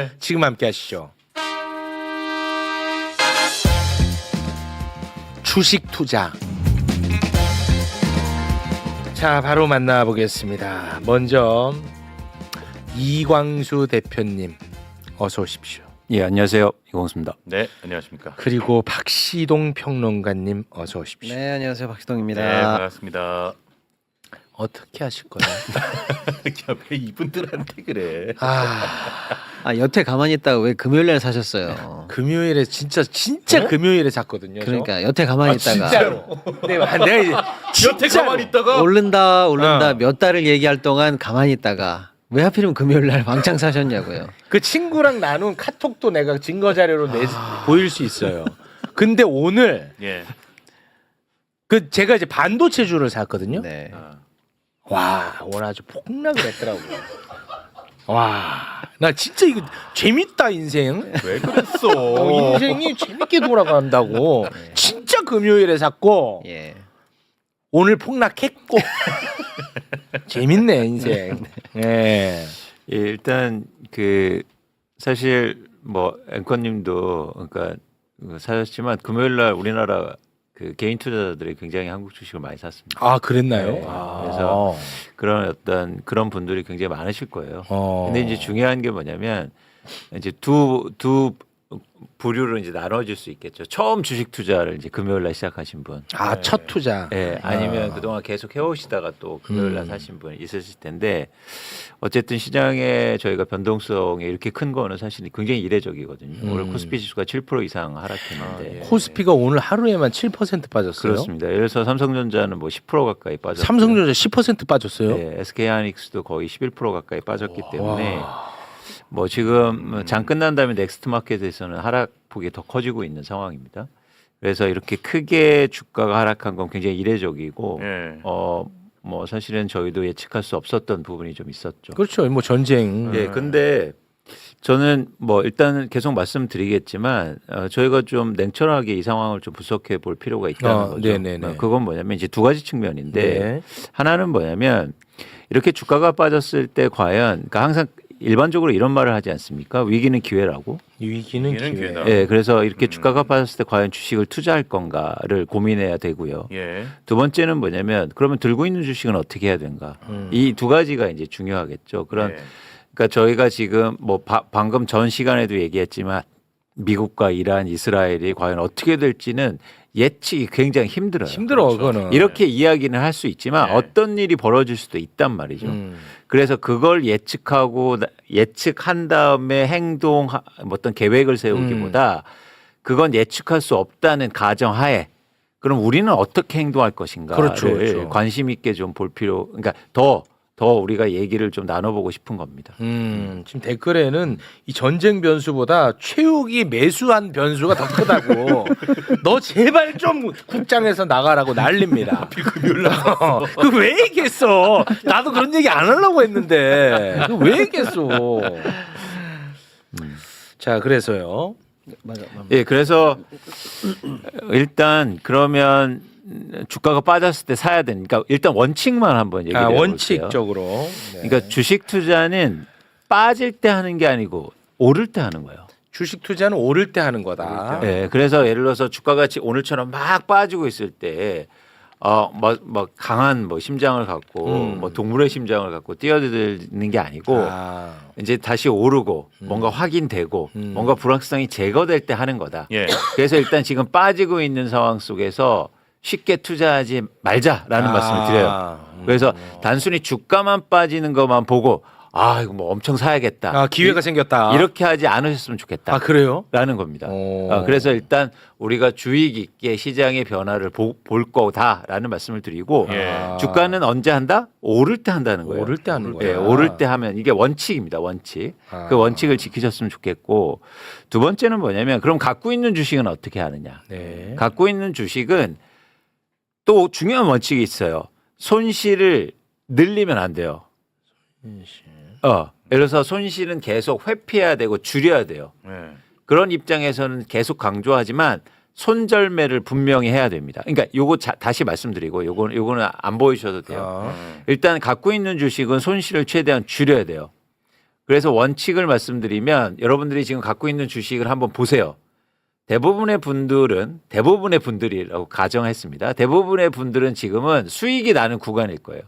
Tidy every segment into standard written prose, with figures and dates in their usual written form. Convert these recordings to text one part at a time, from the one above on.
네. 지금 함께 하시죠. 주식 투자. 자, 바로 만나보겠습니다. 먼저 이광수 대표님 어서 오십시오. 예, 안녕하세요. 이광수입니다. 네, 안녕하십니까. 그리고 박시동 평론가님 어서 오십시오. 네, 안녕하세요. 박시동입니다. 네, 반갑습니다. 어떻게 하실 거예요? 야, 왜 이분들한테 그래? 여태 가만히 있다가 왜 금요일날 사셨어요? 금요일에 진짜 금요일에 샀거든요. 저. 그러니까 여태 가만히 있다가 진짜로. 내가 이제 여태 가만히 있다가 오른다 몇 달을 얘기할 동안 가만히 있다가 왜 하필이면 금요일날 왕창 사셨냐고요. 그 친구랑 나눈 카톡도 내가 증거 자료로 보일 수 있어요. 근데 오늘 예. 그 제가 이제 반도체주를 샀거든요. 네. 와, 오늘 아주 폭락을 했더라고요. 와, 나 진짜 이거 재밌다 인생. 왜 그랬어? 인생이 재밌게 돌아간다고. 진짜 금요일에 샀고 예. 오늘 폭락했고. 재밌네 인생. 예. 예, 일단 그 사실 뭐 앵커님도 그러니까 사셨지만 금요일 날 우리나라 그 개인 투자자들이 굉장히 한국 주식을 많이 샀습니다. 아, 그랬나요? 네. 아. 그래서 그런 분들이 굉장히 많으실 거예요. 근데 이제 중요한 게 뭐냐면 이제 두 부류로 이제 나눠질 수 있겠죠. 처음 주식 투자를 이제 금요일 날 시작하신 분. 아, 첫 투자. 예, 아니면 그동안 계속 해오시다가 또 금요일 날 사신 분 있으실 텐데 어쨌든 시장에 저희가 변동성이 이렇게 큰 거는 사실 굉장히 이례적이거든요. 오늘 코스피 지수가 7% 이상 하락했는데 코스피가 오늘 하루에만 7% 빠졌어요. 그렇습니다. 예를 들어서 삼성전자는 뭐 10% 가까이 빠졌고 삼성전자 10% 빠졌어요. 네, SK하이닉스도 거의 11% 가까이 빠졌기 때문에 뭐 지금 장 끝난 다음에 넥스트마켓에서는 하락폭이 더 커지고 있는 상황입니다. 그래서 이렇게 크게 주가가 하락한 건 굉장히 이례적이고 예. 뭐 사실은 저희도 예측할 수 없었던 부분이 좀 있었죠. 그렇죠. 뭐 전쟁. 예, 근데 저는 뭐 일단은 계속 말씀드리겠지만 저희가 좀 냉철하게 이 상황을 좀 분석해 볼 필요가 있다는 거죠. 네네네. 그건 뭐냐면 이제 두 가지 측면인데 네. 하나는 뭐냐면 이렇게 주가가 빠졌을 때 과연 그러니까 항상 일반적으로 이런 말을 하지 않습니까? 위기는 기회라고. 위기는 위기는 기회. 기회다. 예, 그래서 이렇게 주가가 빠졌을 때 과연 주식을 투자할 건가를 고민해야 되고요. 예. 두 번째는 뭐냐면 그러면 들고 있는 주식은 어떻게 해야 되는가? 이 두 가지가 이제 중요하겠죠. 그런 예. 그러니까 저희가 지금 뭐 방금 전 시간에도 얘기했지만 미국과 이란, 이스라엘이 과연 어떻게 될지는 예측이 굉장히 힘들어요. 힘들어 그거는. 이렇게 이야기는 할 수 있지만 네. 어떤 일이 벌어질 수도 있단 말이죠. 그래서 그걸 예측한 다음에 행동 어떤 계획을 세우기보다 그건 예측할 수 없다는 가정하에 그럼 우리는 어떻게 행동할 것인가를 그렇죠, 그렇죠. 관심 있게 좀 볼 필요. 그러니까 더 우리가 얘기를 좀 나눠보고 싶은 겁니다. 지금 댓글에는 이 전쟁 변수보다 최욱이 매수한 변수가 더 크다고. 너 제발 좀 국장에서 나가라고 난립니다. 그왜 얘기했어? 나도 그런 얘기 안 하려고 했는데 왜 얘기했어? 자, 그래서요. 맞아. 예, 그래서 일단 그러면 주가가 빠졌을 때 사야 되니까 일단 원칙만 한번 얘기해 볼게요. 원칙적으로. 네. 그러니까 주식 투자는 빠질 때 하는 게 아니고 오를 때 하는 거예요. 주식 투자는 오를 때 하는 거다. 예, 그래서 예를 들어서 주가가 오늘처럼 막 빠지고 있을 때 뭐 강한 뭐 심장을 갖고 뭐 동물의 심장을 갖고 뛰어드는 게 아니고 이제 다시 오르고 뭔가 확인되고 뭔가 불확실성이 제거될 때 하는 거다. 예. 그래서 일단 지금 빠지고 있는 상황 속에서 쉽게 투자하지 말자라는 말씀을 드려요. 그래서 단순히 주가만 빠지는 것만 보고 이거 뭐 엄청 사야겠다. 기회가 생겼다. 이렇게 하지 않으셨으면 좋겠다. 그래요? 라는 겁니다. 그래서 일단 우리가 주의 깊게 시장의 변화를 볼 거다라는 말씀을 드리고 예. 주가는 언제 한다? 오를 때 한다는 거예요. 오를 때 하는 거야. 예, 오를 때 하면 이게 원칙입니다. 원칙. 그 원칙을 지키셨으면 좋겠고 두 번째는 뭐냐면 그럼 갖고 있는 주식은 어떻게 하느냐? 네. 갖고 있는 주식은 또 중요한 원칙이 있어요. 손실을 늘리면 안 돼요. 예를 들어서 손실은 계속 회피해야 되고 줄여야 돼요. 예. 그런 입장에서는 계속 강조하지만 손절매를 분명히 해야 됩니다. 그러니까 요거 다시 말씀드리고 요거는 안 보이셔도 돼요. 일단 갖고 있는 주식은 손실을 최대한 줄여야 돼요. 그래서 원칙을 말씀드리면 여러분들이 지금 갖고 있는 주식을 한번 보세요. 대부분의 분들이라고 가정했습니다. 대부분의 분들은 지금은 수익이 나는 구간일 거예요.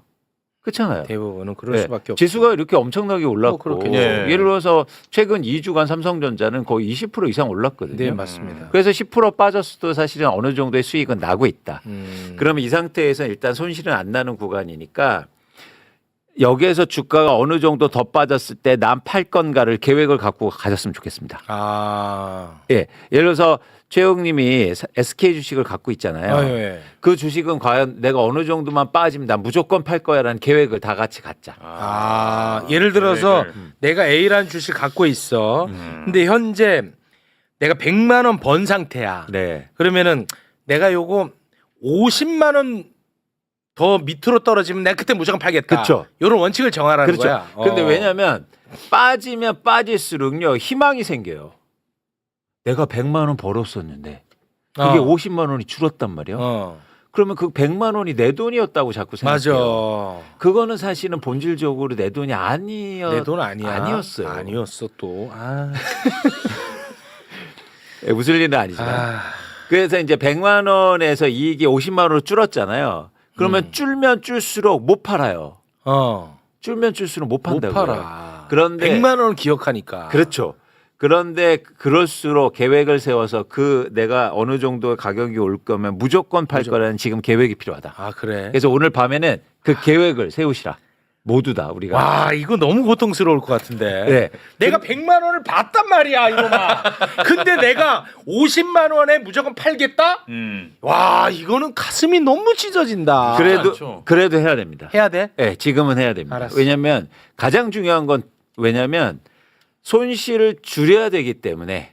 그렇잖아요. 대부분은 그럴 네. 수밖에 없죠. 지수가 이렇게 엄청나게 올랐고 그렇겠죠. 예를 들어서 최근 2주간 삼성전자는 거의 20% 이상 올랐거든요. 네, 맞습니다. 그래서 10% 빠졌어도 사실은 어느 정도의 수익은 나고 있다. 음. 그러면 이 상태에서 일단 손실은 안 나는 구간이니까 여기에서 주가가 어느 정도 더 빠졌을 때 난 팔 건가를 계획을 갖고 가졌으면 좋겠습니다. 예, 예를 들어서 최영님이 SK 주식을 갖고 있잖아요. 예. 그 주식은 과연 내가 어느 정도만 빠지면 난 무조건 팔 거야라는 계획을 다 같이 갖자. 예를 들어서 내가 A라는 주식 갖고 있어. 근데 현재 내가 100만 원 번 상태야. 네. 그러면은 내가 요거 50만 원 더 밑으로 떨어지면 내가 그때 무조건 팔겠다. 그쵸. 이런 원칙을 정하라는 그렇죠. 거야. 근데 왜냐면 빠지면 빠질수록요 희망이 생겨요. 내가 100만 원 벌었었는데 그게 50만 원이 줄었단 말이야. 그러면 그 100만 원이 내 돈이었다고 자꾸 생각해요. 맞아. 그거는 사실은 본질적으로 내 돈이 내 돈 아니야. 아니었어요. 아니었어 또. 예, 웃을 일은 아니지만. 그래서 이제 100만 원에서 이익이 50만 원으로 줄었잖아요. 그러면 줄면 줄수록 못 팔아요. 줄면 줄수록 못 판다고요. 못 팔아. 그런데 100만 원을 기억하니까. 그렇죠. 그런데 그럴수록 계획을 세워서 그 내가 어느 정도 가격이 올 거면 무조건 팔 거라는 지금 계획이 필요하다. 아 그래. 그래서 오늘 밤에는 그 계획을 세우시라. 모두 다 우리가. 와 이거 너무 고통스러울 것 같은데. 네. 내가 100만 원을 받단 말이야 이놈아. 근데 내가 50만 원에 무조건 팔겠다? 와 이거는 가슴이 너무 찢어진다. 그래도 해야 됩니다. 해야 돼? 네, 지금은 해야 됩니다. 알았어. 왜냐하면 가장 중요한 건 왜냐하면 손실을 줄여야 되기 때문에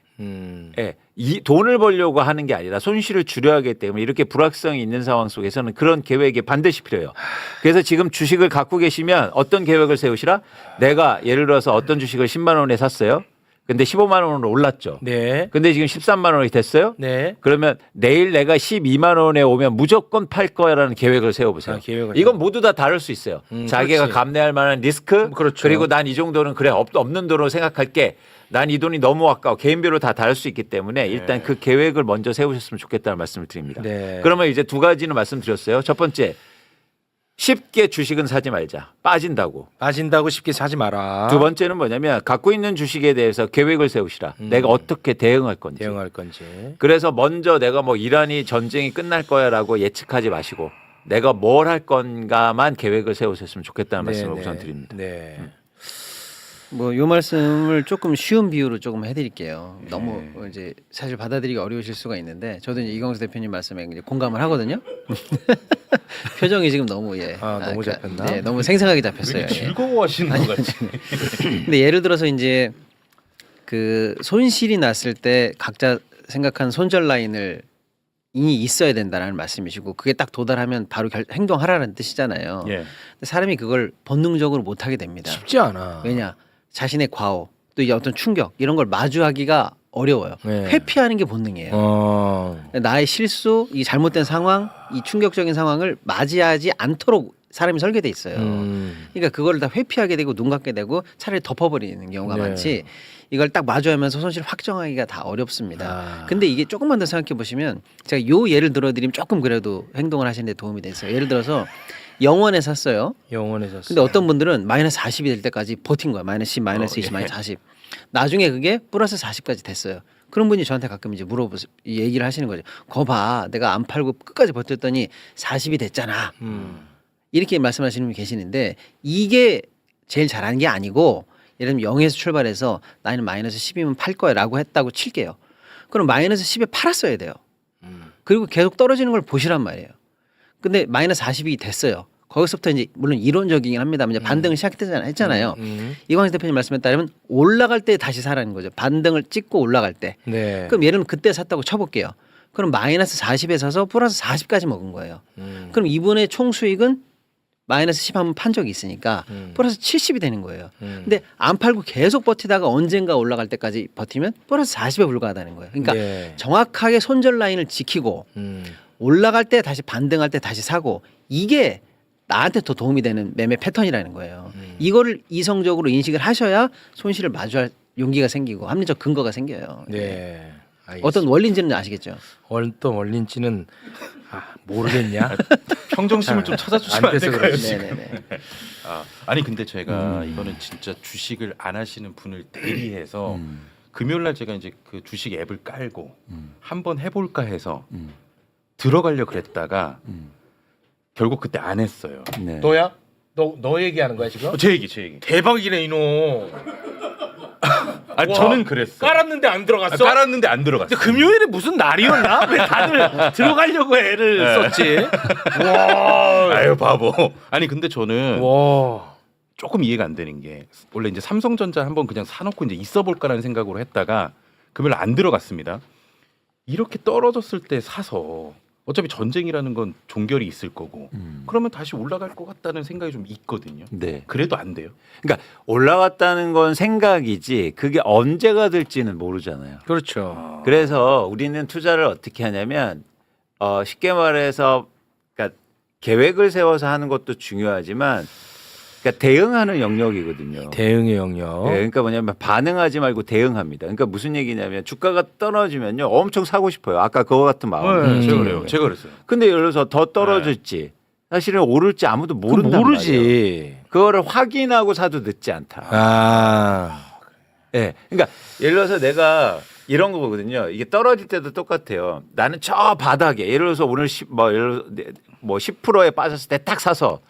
예, 이 돈을 벌려고 하는 게 아니라 손실을 줄여야 하기 때문에 이렇게 불확성이 있는 상황 속에서는 그런 계획이 반드시 필요해요. 그래서 지금 주식을 갖고 계시면 어떤 계획을 세우시라? 내가 예를 들어서 어떤 주식을 10만 원에 샀어요. 근데 15만 원으로 올랐죠. 네. 근데 지금 13만 원이 됐어요. 네. 그러면 내일 내가 12만 원에 오면 무조건 팔 거야라는 계획을 세워보세요. 이건 모두 다 다를 수 있어요. 자기가 그렇지. 감내할 만한 리스크, 그렇죠. 그리고 난 이 정도는 그래 없는 돈으로 생각할게. 난 이 돈이 너무 아까워. 개인별로 다 다를 수 있기 때문에 일단 그 계획을 먼저 세우셨으면 좋겠다는 말씀을 드립니다. 네. 그러면 이제 두 가지는 말씀드렸어요. 첫 번째, 쉽게 주식은 사지 말자. 빠진다고. 빠진다고 쉽게 사지 마라. 두 번째는 뭐냐면 갖고 있는 주식에 대해서 계획을 세우시라. 내가 어떻게 대응할 건지. 대응할 건지. 그래서 먼저 내가 뭐 이란이 전쟁이 끝날 거야라고 예측하지 마시고 내가 뭘 할 건가만 계획을 세우셨으면 좋겠다는 말씀을 우선 드립니다. 네. 뭐 요 말씀을 조금 쉬운 비유로 조금 해드릴게요. 너무 이제 사실 받아들이기 어려우실 수가 있는데 저도 이제 이광수 대표님 말씀에 이제 공감을 하거든요. 표정이 지금 너무 너무 잡혔나? 네, 너무 생생하게 잡혔어요. 예. 즐거워하시는 것 같지. 근데 예를 들어서 이제 그 손실이 났을 때 각자 생각한 손절 라인을 이 있어야 된다는 말씀이시고 그게 딱 도달하면 바로 행동하라는 뜻이잖아요. 예. 근데 사람이 그걸 본능적으로 못 하게 됩니다. 쉽지 않아. 왜냐? 자신의 과오 또 이제 어떤 충격 이런 걸 마주하기가 어려워요. 네. 회피하는 게 본능이에요. 나의 실수, 이 잘못된 상황, 이 충격적인 상황을 맞이하지 않도록 사람이 설계돼 있어요. 그러니까 그걸 다 회피하게 되고 눈 감게 되고 차라리 덮어버리는 경우가 네. 많지. 이걸 딱 마주하면서 손실 확정하기가 다 어렵습니다. 근데 이게 조금만 더 생각해 보시면 제가 요 예를 들어드리면 조금 그래도 행동을 하시는데 도움이 됐어요. 예를 들어서 영원에 샀어요. 영원에 샀어요. 근데 어떤 분들은 마이너스 40이 될 때까지 버틴 거야. 마이너스 10, 마이너스 20, 마이너스 40. 나중에 그게 플러스 40까지 됐어요. 그런 분이 저한테 가끔 이제 물어보세요. 얘기를 하시는 거죠. 거 봐. 내가 안 팔고 끝까지 버텼더니 40이 됐잖아. 이렇게 말씀하시는 분이 계시는데 이게 제일 잘하는 게 아니고 예를 들면 0에서 출발해서 나는 마이너스 10이면 팔 거야 라고 했다고 칠게요. 그럼 마이너스 10에 팔았어야 돼요. 그리고 계속 떨어지는 걸 보시란 말이에요. 근데 마이너스 40이 됐어요. 거기서부터 이제 물론 이론적이긴 합니다만 이제 반등을 했잖아요. 이광수 대표님 말씀에 따르면 올라갈 때 다시 사라는 거죠. 반등을 찍고 올라갈 때. 네. 그럼 예를 들면 그때 샀다고 쳐볼게요. 그럼 마이너스 40에 사서 플러스 40까지 먹은 거예요. 그럼 이분의 총 수익은 마이너스 10 한번 판 적이 있으니까 플러스 70이 되는 거예요. 근데 안 팔고 계속 버티다가 언젠가 올라갈 때까지 버티면 플러스 40에 불과하다는 거예요. 그러니까 네. 정확하게 손절 라인을 지키고 올라갈 때 다시 반등할 때 다시 사고 이게 나한테 더 도움이 되는 매매 패턴이라는 거예요. 이거를 이성적으로 인식을 하셔야 손실을 마주할 용기가 생기고 합리적 근거가 생겨요. 네. 알겠습니다. 어떤 원리인지는 아시겠죠? 어떤 원리인지는 모르겠냐? 평정심을 좀 찾아주시면 안 돼서 될까요? 그렇지. 네네네. 아니 근데 제가 이거는 진짜 주식을 안 하시는 분을 대리해서 금요일 날 제가 이제 그 주식 앱을 깔고 한번 해볼까 해서 들어가려 그랬다가 결국 그때 안 했어요. 네. 너야? 너 얘기하는 거야 지금? 제 얘기. 대박이네 이놈. 아니 와, 저는 그랬어. 깔았는데 안 들어갔어? 깔았는데 안 들어갔어. 근데 금요일에 무슨 날이었나? 왜 다들 들어가려고 애를 네. 썼지? 와. 아유 바보. 아니 근데 저는 와. 조금 이해가 안 되는 게 원래 이제 삼성전자 한번 그냥 사놓고 이제 있어볼까라는 생각으로 했다가 금요일 안 들어갔습니다. 이렇게 떨어졌을 때 사서 어차피 전쟁이라는 건 종결이 있을 거고 그러면 다시 올라갈 것 같다는 생각이 좀 있거든요. 네. 그래도 안 돼요. 그러니까 올라갔다는 건 생각이지 그게 언제가 될지는 모르잖아요. 그렇죠. 그래서 우리는 투자를 어떻게 하냐면 쉽게 말해서 그러니까 계획을 세워서 하는 것도 중요하지만 그러니까 대응하는 영역이거든요. 대응의 영역. 네, 그러니까 뭐냐면 반응하지 말고 대응합니다. 그러니까 무슨 얘기냐면 주가가 떨어지면요 엄청 사고 싶어요. 아까 그거 같은 마음. 제가 그래요. 제가 그랬어요. 근데 예를 들어서 더 떨어질지 사실은 오를지 아무도 모른단 말이에요. 모르지. 그거를 확인하고 사도 늦지 않다. 아. 예. 그러니까 예를 들어서 내가 이런 거 보거든요. 이게 떨어질 때도 똑같아요. 나는 저 바닥에 예를 들어서 오늘 10%에 빠졌을 때 딱 사서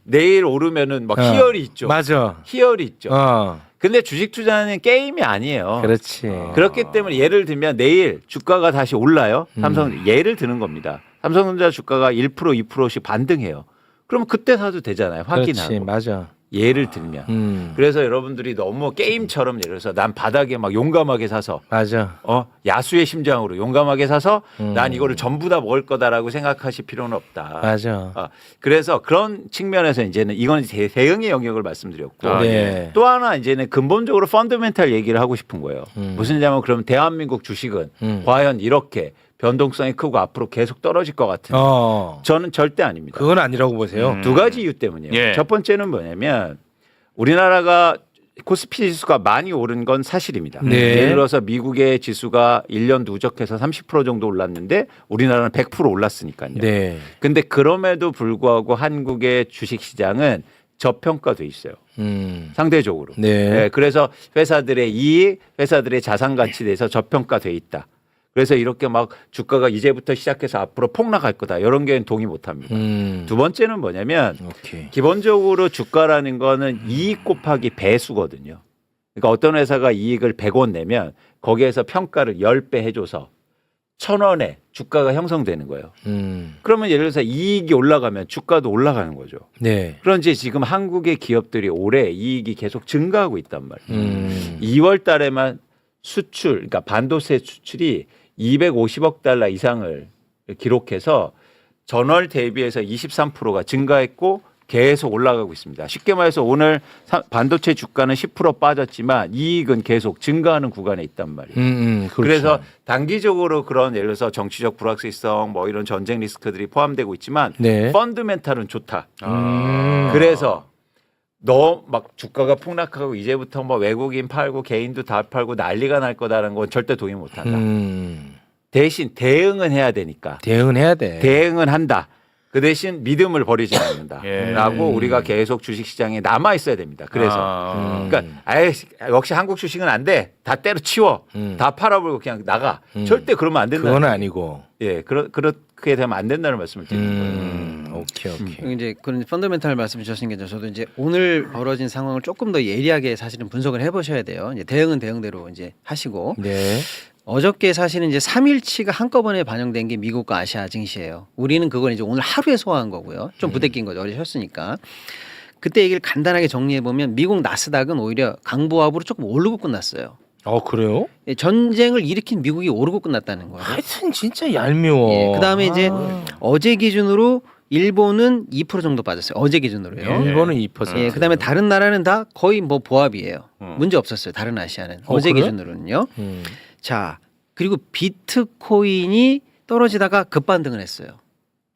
내일 오르면은 막 희열이 있죠. 맞아. 희열이 있죠. 어. 근데 주식 투자는 게임이 아니에요. 그렇지. 그렇기 때문에 예를 들면 내일 주가가 다시 올라요. 삼성 예를 드는 겁니다. 삼성전자 주가가 1% 2%씩 반등해요. 그러면 그때 사도 되잖아요. 확인하고. 그렇지. 맞아. 예를 들면. 그래서 여러분들이 너무 게임처럼 예를 들어서 난 바닥에 막 용감하게 사서 맞아. 야수의 심장으로 용감하게 사서 난 이거를 전부 다 먹을 거다라고 생각하실 필요는 없다. 맞아. 그래서 그런 측면에서 이제는 이건 대응의 영역을 말씀드렸고 네. 또 하나 이제는 근본적으로 펀더멘탈 얘기를 하고 싶은 거예요. 무슨냐면 그러면 대한민국 주식은 과연 이렇게 변동성이 크고 앞으로 계속 떨어질 것 같은데 저는 절대 아닙니다. 그건 아니라고 보세요. 두 가지 이유 때문이에요. 예. 첫 번째는 뭐냐면 우리나라가 코스피 지수가 많이 오른 건 사실입니다. 네. 예를 들어서 미국의 지수가 1년 누적해서 30% 정도 올랐는데 우리나라는 100% 올랐으니까요. 네. 근데 그럼에도 불구하고 한국의 주식 시장은 저평가돼 있어요. 상대적으로. 네. 그래서 회사들의 이익, 회사들의 자산 가치에 대해서 저평가돼 있다. 그래서 이렇게 막 주가가 이제부터 시작해서 앞으로 폭락할 거다. 이런 게 동의 못 합니다. 두 번째는 뭐냐면 오케이. 기본적으로 주가라는 거는 이익 곱하기 배수거든요. 그러니까 어떤 회사가 이익을 100원 내면 거기에서 평가를 10배 해줘서 1,000원에 주가가 형성되는 거예요. 그러면 예를 들어서 이익이 올라가면 주가도 올라가는 거죠. 네. 그런지 지금 한국의 기업들이 올해 이익이 계속 증가하고 있단 말이에요. 2월 달에만 수출, 그러니까 반도체 수출이 250억 달러 이상을 기록해서 전월 대비해서 23%가 증가했고 계속 올라가고 있습니다. 쉽게 말해서 오늘 반도체 주가는 10% 빠졌지만 이익은 계속 증가하는 구간에 있단 말이에요. 그렇죠. 그래서 단기적으로 그런 예를 들어서 정치적 불확실성 뭐 이런 전쟁 리스크들이 포함되고 있지만 네. 펀드멘탈은 좋다. 그래서 너 막 주가가 폭락하고 이제부터 뭐 외국인 팔고 개인도 다 팔고 난리가 날 거다라는 건 절대 동의 못 한다. 대신 대응은 해야 되니까. 대응은 해야 돼. 대응은 한다. 그 대신 믿음을 버리지 않는다. 예. 라고 우리가 계속 주식시장에 남아 있어야 됩니다. 그래서. 그러니까 아예 역시 한국 주식은 안 돼. 다 때려치워. 다 팔아버리고 그냥 나가. 절대 그러면 안 된다. 그건 아니고. 예, 그렇게 되면 안 된다는 말씀을 드리는 거예요. 오케이. 이제 그런 펀더멘탈 말씀 주셨으니까 저도 이제 오늘 벌어진 상황을 조금 더 예리하게 사실은 분석을 해보셔야 돼요. 이제 대응은 대응대로 이제 하시고. 네. 어저께 사실은 이제 3일치가 한꺼번에 반영된 게 미국과 아시아 증시예요. 우리는 그걸 이제 오늘 하루에 소화한 거고요. 좀 부대낀 거죠. 어리셨으니까. 그때 얘기를 간단하게 정리해 보면 미국 나스닥은 오히려 강보합으로 조금 오르고 끝났어요. 그래요? 예, 전쟁을 일으킨 미국이 오르고 끝났다는 거예요. 하여튼 진짜 얄미워. 예, 그다음에 이제 어제 기준으로 일본은 2% 정도 빠졌어요. 어제 기준으로요. 일본은 2%. 예, 그다음에 다른 나라는 다 거의 뭐 보합이에요. 문제 없었어요. 다른 아시아는 어제 그래? 기준으로는요. 자, 그리고 비트코인이 떨어지다가 급반등을 했어요.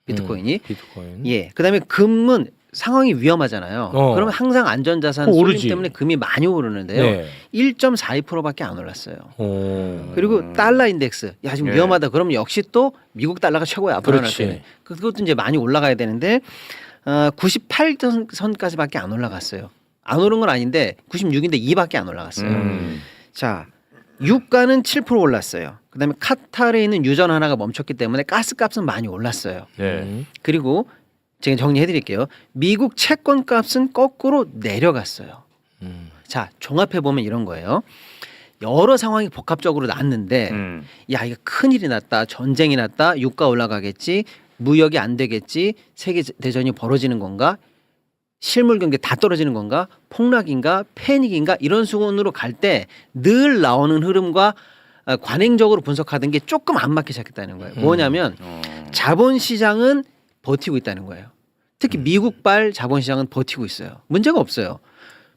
비트코인이. 비트코인. 예. 그다음에 금은 상황이 위험하잖아요. 그러면 항상 안전자산 오르지. 쏠림 때문에 금이 많이 오르는데요. 네. 1.42%밖에 안 올랐어요. 그리고 달러 인덱스, 야 지금 예. 위험하다. 그러면 역시 또 미국 달러가 최고야. 불안할 그렇지. 때는. 그것도 이제 많이 올라가야 되는데 98선까지밖에 안 올라갔어요. 안 오른 건 아닌데 96인데 2밖에 안 올라갔어요. 자, 유가는 7% 올랐어요. 그다음에 카타르에 있는 유전 하나가 멈췄기 때문에 가스값은 많이 올랐어요. 네. 그리고 제가 정리해 드릴게요. 미국 채권 값은 거꾸로 내려갔어요. 자, 종합해 보면 이런 거예요. 여러 상황이 복합적으로 났는데 야, 이거 큰일이 났다. 전쟁이 났다. 유가 올라가겠지. 무역이 안 되겠지. 세계 대전이 벌어지는 건가? 실물 경기 다 떨어지는 건가? 폭락인가? 패닉인가? 이런 수준으로 갈 때 늘 나오는 흐름과 관행적으로 분석하던 게 조금 안 맞기 시작했다는 거예요. 뭐냐면 자본시장은 버티고 있다는 거예요. 특히 미국발 자본시장은 버티고 있어요. 문제가 없어요.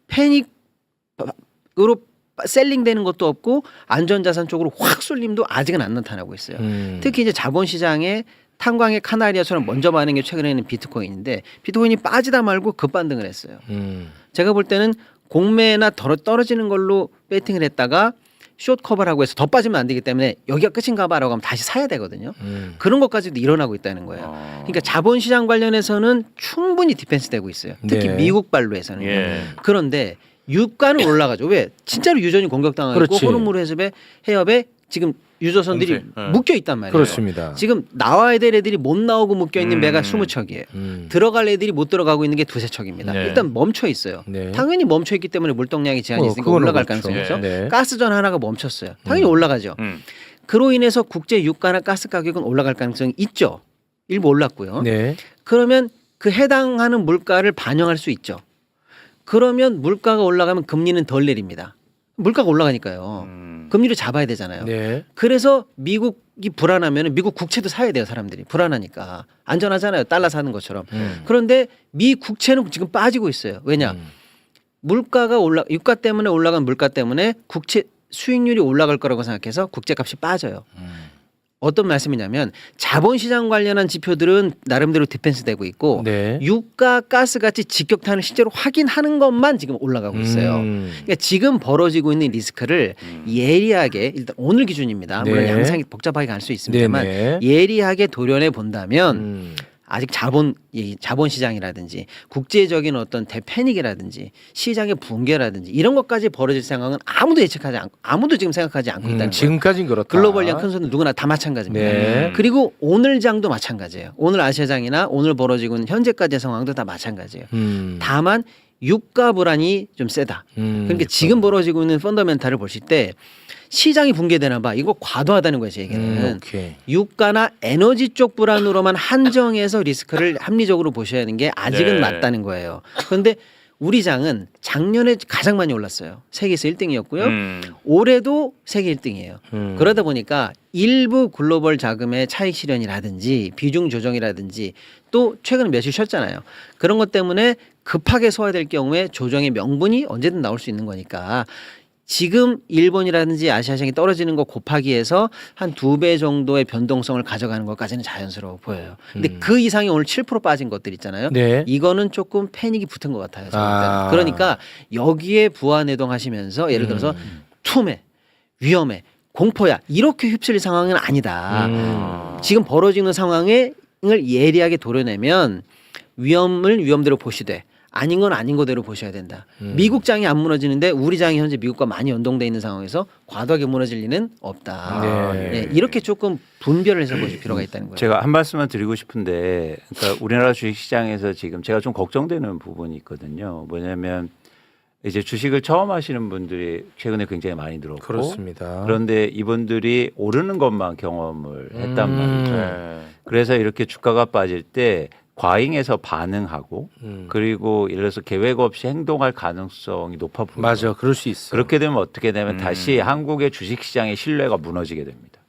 패닉으로 셀링되는 것도 없고 안전자산 쪽으로 확 쏠림도 아직은 안 나타나고 있어요. 특히 이제 자본시장에 탄광의 카나리아처럼 먼저 반응한 게 최근에는 비트코인인데 비트코인이 빠지다 말고 급반등을 했어요. 제가 볼 때는 공매나 떨어지는 걸로 배팅을 했다가 숏 커버를 하고 해서 더 빠지면 안 되기 때문에 여기가 끝인가 봐라고 하면 다시 사야 되거든요. 그런 것까지도 일어나고 있다는 거예요. 그러니까 자본시장 관련해서는 충분히 디펜스 되고 있어요. 특히 네. 미국발로 해서는. 예. 그런데 유가는 올라가죠. 왜? 진짜로 유전이 공격당하고 그렇지. 호르무즈 해협에 지금 유조선들이 네. 묶여 있단 말이에요. 그렇습니다. 지금 나와야 될 애들이 못 나오고 묶여 있는 배가 20척이에요. 들어갈 애들이 못 들어가고 있는 게 2-3척입니다. 네. 일단 멈춰 있어요. 네. 당연히 멈춰 있기 때문에 물동량이 제한이 있으니까 그거는 올라갈 그렇죠. 가능성이 있죠. 네. 가스전 하나가 멈췄어요. 당연히 올라가죠. 그로 인해서 국제 유가나 가스 가격은 올라갈 가능성이 있죠. 일부 올랐고요. 네. 그러면 그 해당하는 물가를 반영할 수 있죠. 그러면 물가가 올라가면 금리는 덜 내립니다. 물가가 올라가니까요. 금리를 잡아야 되잖아요. 네. 그래서 미국이 불안하면 미국 국채도 사야 돼요. 사람들이 불안하니까 안전하잖아요. 달러 사는 것처럼. 그런데 미 국채는 지금 빠지고 있어요. 왜냐? 물가가 유가 때문에 올라간 물가 때문에 국채 수익률이 올라갈 거라고 생각해서 국채값이 빠져요. 어떤 말씀이냐면 자본시장 관련한 지표들은 나름대로 디펜스 되고 있고 네. 유가, 가스 같이 직격탄을 실제로 확인하는 것만 지금 올라가고 있어요. 그러니까 지금 벌어지고 있는 리스크를 예리하게 일단 오늘 기준입니다. 물론 네. 양상이 복잡하게 갈 수 있습니다만 네네. 예리하게 도려내 본다면 아직 자본시장이라든지 국제적인 어떤 대패닉이라든지 시장의 붕괴라든지 이런 것까지 벌어질 상황은 아무도 지금 생각하지 않고 있다는 거예요. 지금까지는 그렇다. 글로벌량 큰 손은 누구나 다 마찬가지입니다. 네. 그리고 오늘 장도 마찬가지예요. 오늘 아시아장이나 오늘 벌어지고 있는 현재까지의 상황도 다 마찬가지예요. 다만 유가 불안이 좀 세다. 그러니까 지금 벌어지고 있는 펀더멘탈을 보실 때 시장이 붕괴되나 봐. 이거 과도하다는 거예요, 제 얘기는. 오케이. 유가나 에너지 쪽 불안으로만 한정해서 리스크를 합리적으로 보셔야 하는 게 아직은 네. 맞다는 거예요. 그런데 우리 장은 작년에 가장 많이 올랐어요. 세계에서 1등이었고요. 올해도 세계 1등이에요. 그러다 보니까 일부 글로벌 자금의 차익 실현이라든지 비중 조정이라든지 또 최근에 며칠 쉬었잖아요. 그런 것 때문에 급하게 소화될 경우에 조정의 명분이 언제든 나올 수 있는 거니까 지금 일본이라든지 아시아시장이 떨어지는 거 곱하기 해서 한 2배 정도의 변동성을 가져가는 것까지는 자연스러워 보여요. 근데 그 이상이 오늘 7% 빠진 것들 있잖아요. 네. 이거는 조금 패닉이 붙은 것 같아요. 저는 아. 그러니까 여기에 부안해동하시면서 예를 들어서 투매, 위험해, 공포야 이렇게 휩쓸릴 상황은 아니다. 지금 벌어지는 상황을 예리하게 도려내면 위험을 위험대로 보시되 아닌 건 아닌 거대로 보셔야 된다. 미국 장이 안 무너지는데 우리 장이 현재 미국과 많이 연동돼 있는 상황에서 과도하게 무너질 리는 없다. 네. 네, 이렇게 조금 분별을 해서 보실 필요가 있다는 거예요. 제가 한 말씀만 드리고 싶은데, 그러니까 우리나라 주식시장에서 지금 제가 좀 걱정되는 부분이 있거든요. 뭐냐면 이제 주식을 처음 하시는 분들이 최근에 굉장히 많이 늘었고, 그렇습니다. 그런데 이분들이 오르는 것만 경험을 했단 말이죠. 네. 그래서 이렇게 주가가 빠질 때 과잉해서 반응하고 그리고 예를 들어서 계획 없이 행동할 가능성이 높아 보여요. 맞아, 그럴 수 있어. 그렇게 되면 어떻게 되면 다시 한국의 주식시장의 신뢰가 무너지게 됩니다.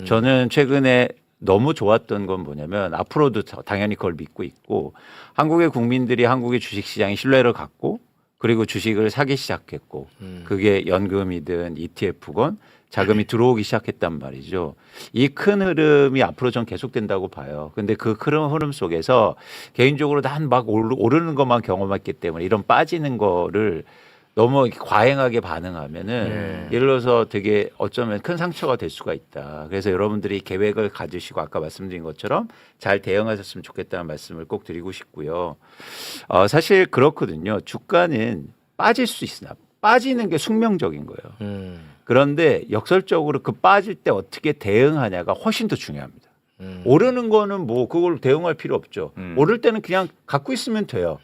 저는 최근에 너무 좋았던 건 뭐냐면 앞으로도 당연히 그걸 믿고 있고 한국의 국민들이 한국의 주식시장에 신뢰를 갖고 그리고 주식을 사기 시작했고 그게 연금이든 ETF건 자금이 들어오기 시작했단 말이죠. 이 큰 흐름이 앞으로 전 계속된다고 봐요. 근데 그 큰 흐름 속에서 개인적으로 난 막 오르는 것만 경험했기 때문에 이런 빠지는 거를 너무 과잉하게 반응하면은 예를 들어서 되게 어쩌면 큰 상처가 될 수가 있다. 그래서 여러분들이 계획을 가지시고 아까 말씀드린 것처럼 잘 대응하셨으면 좋겠다는 말씀을 꼭 드리고 싶고요. 사실 그렇거든요. 주가는 빠질 수 있으나 빠지는 게 숙명적인 거예요. 그런데 역설적으로 그 빠질 때 어떻게 대응하냐가 훨씬 더 중요합니다. 오르는 거는 뭐 그걸 대응할 필요 없죠. 오를 때는 그냥 갖고 있으면 돼요.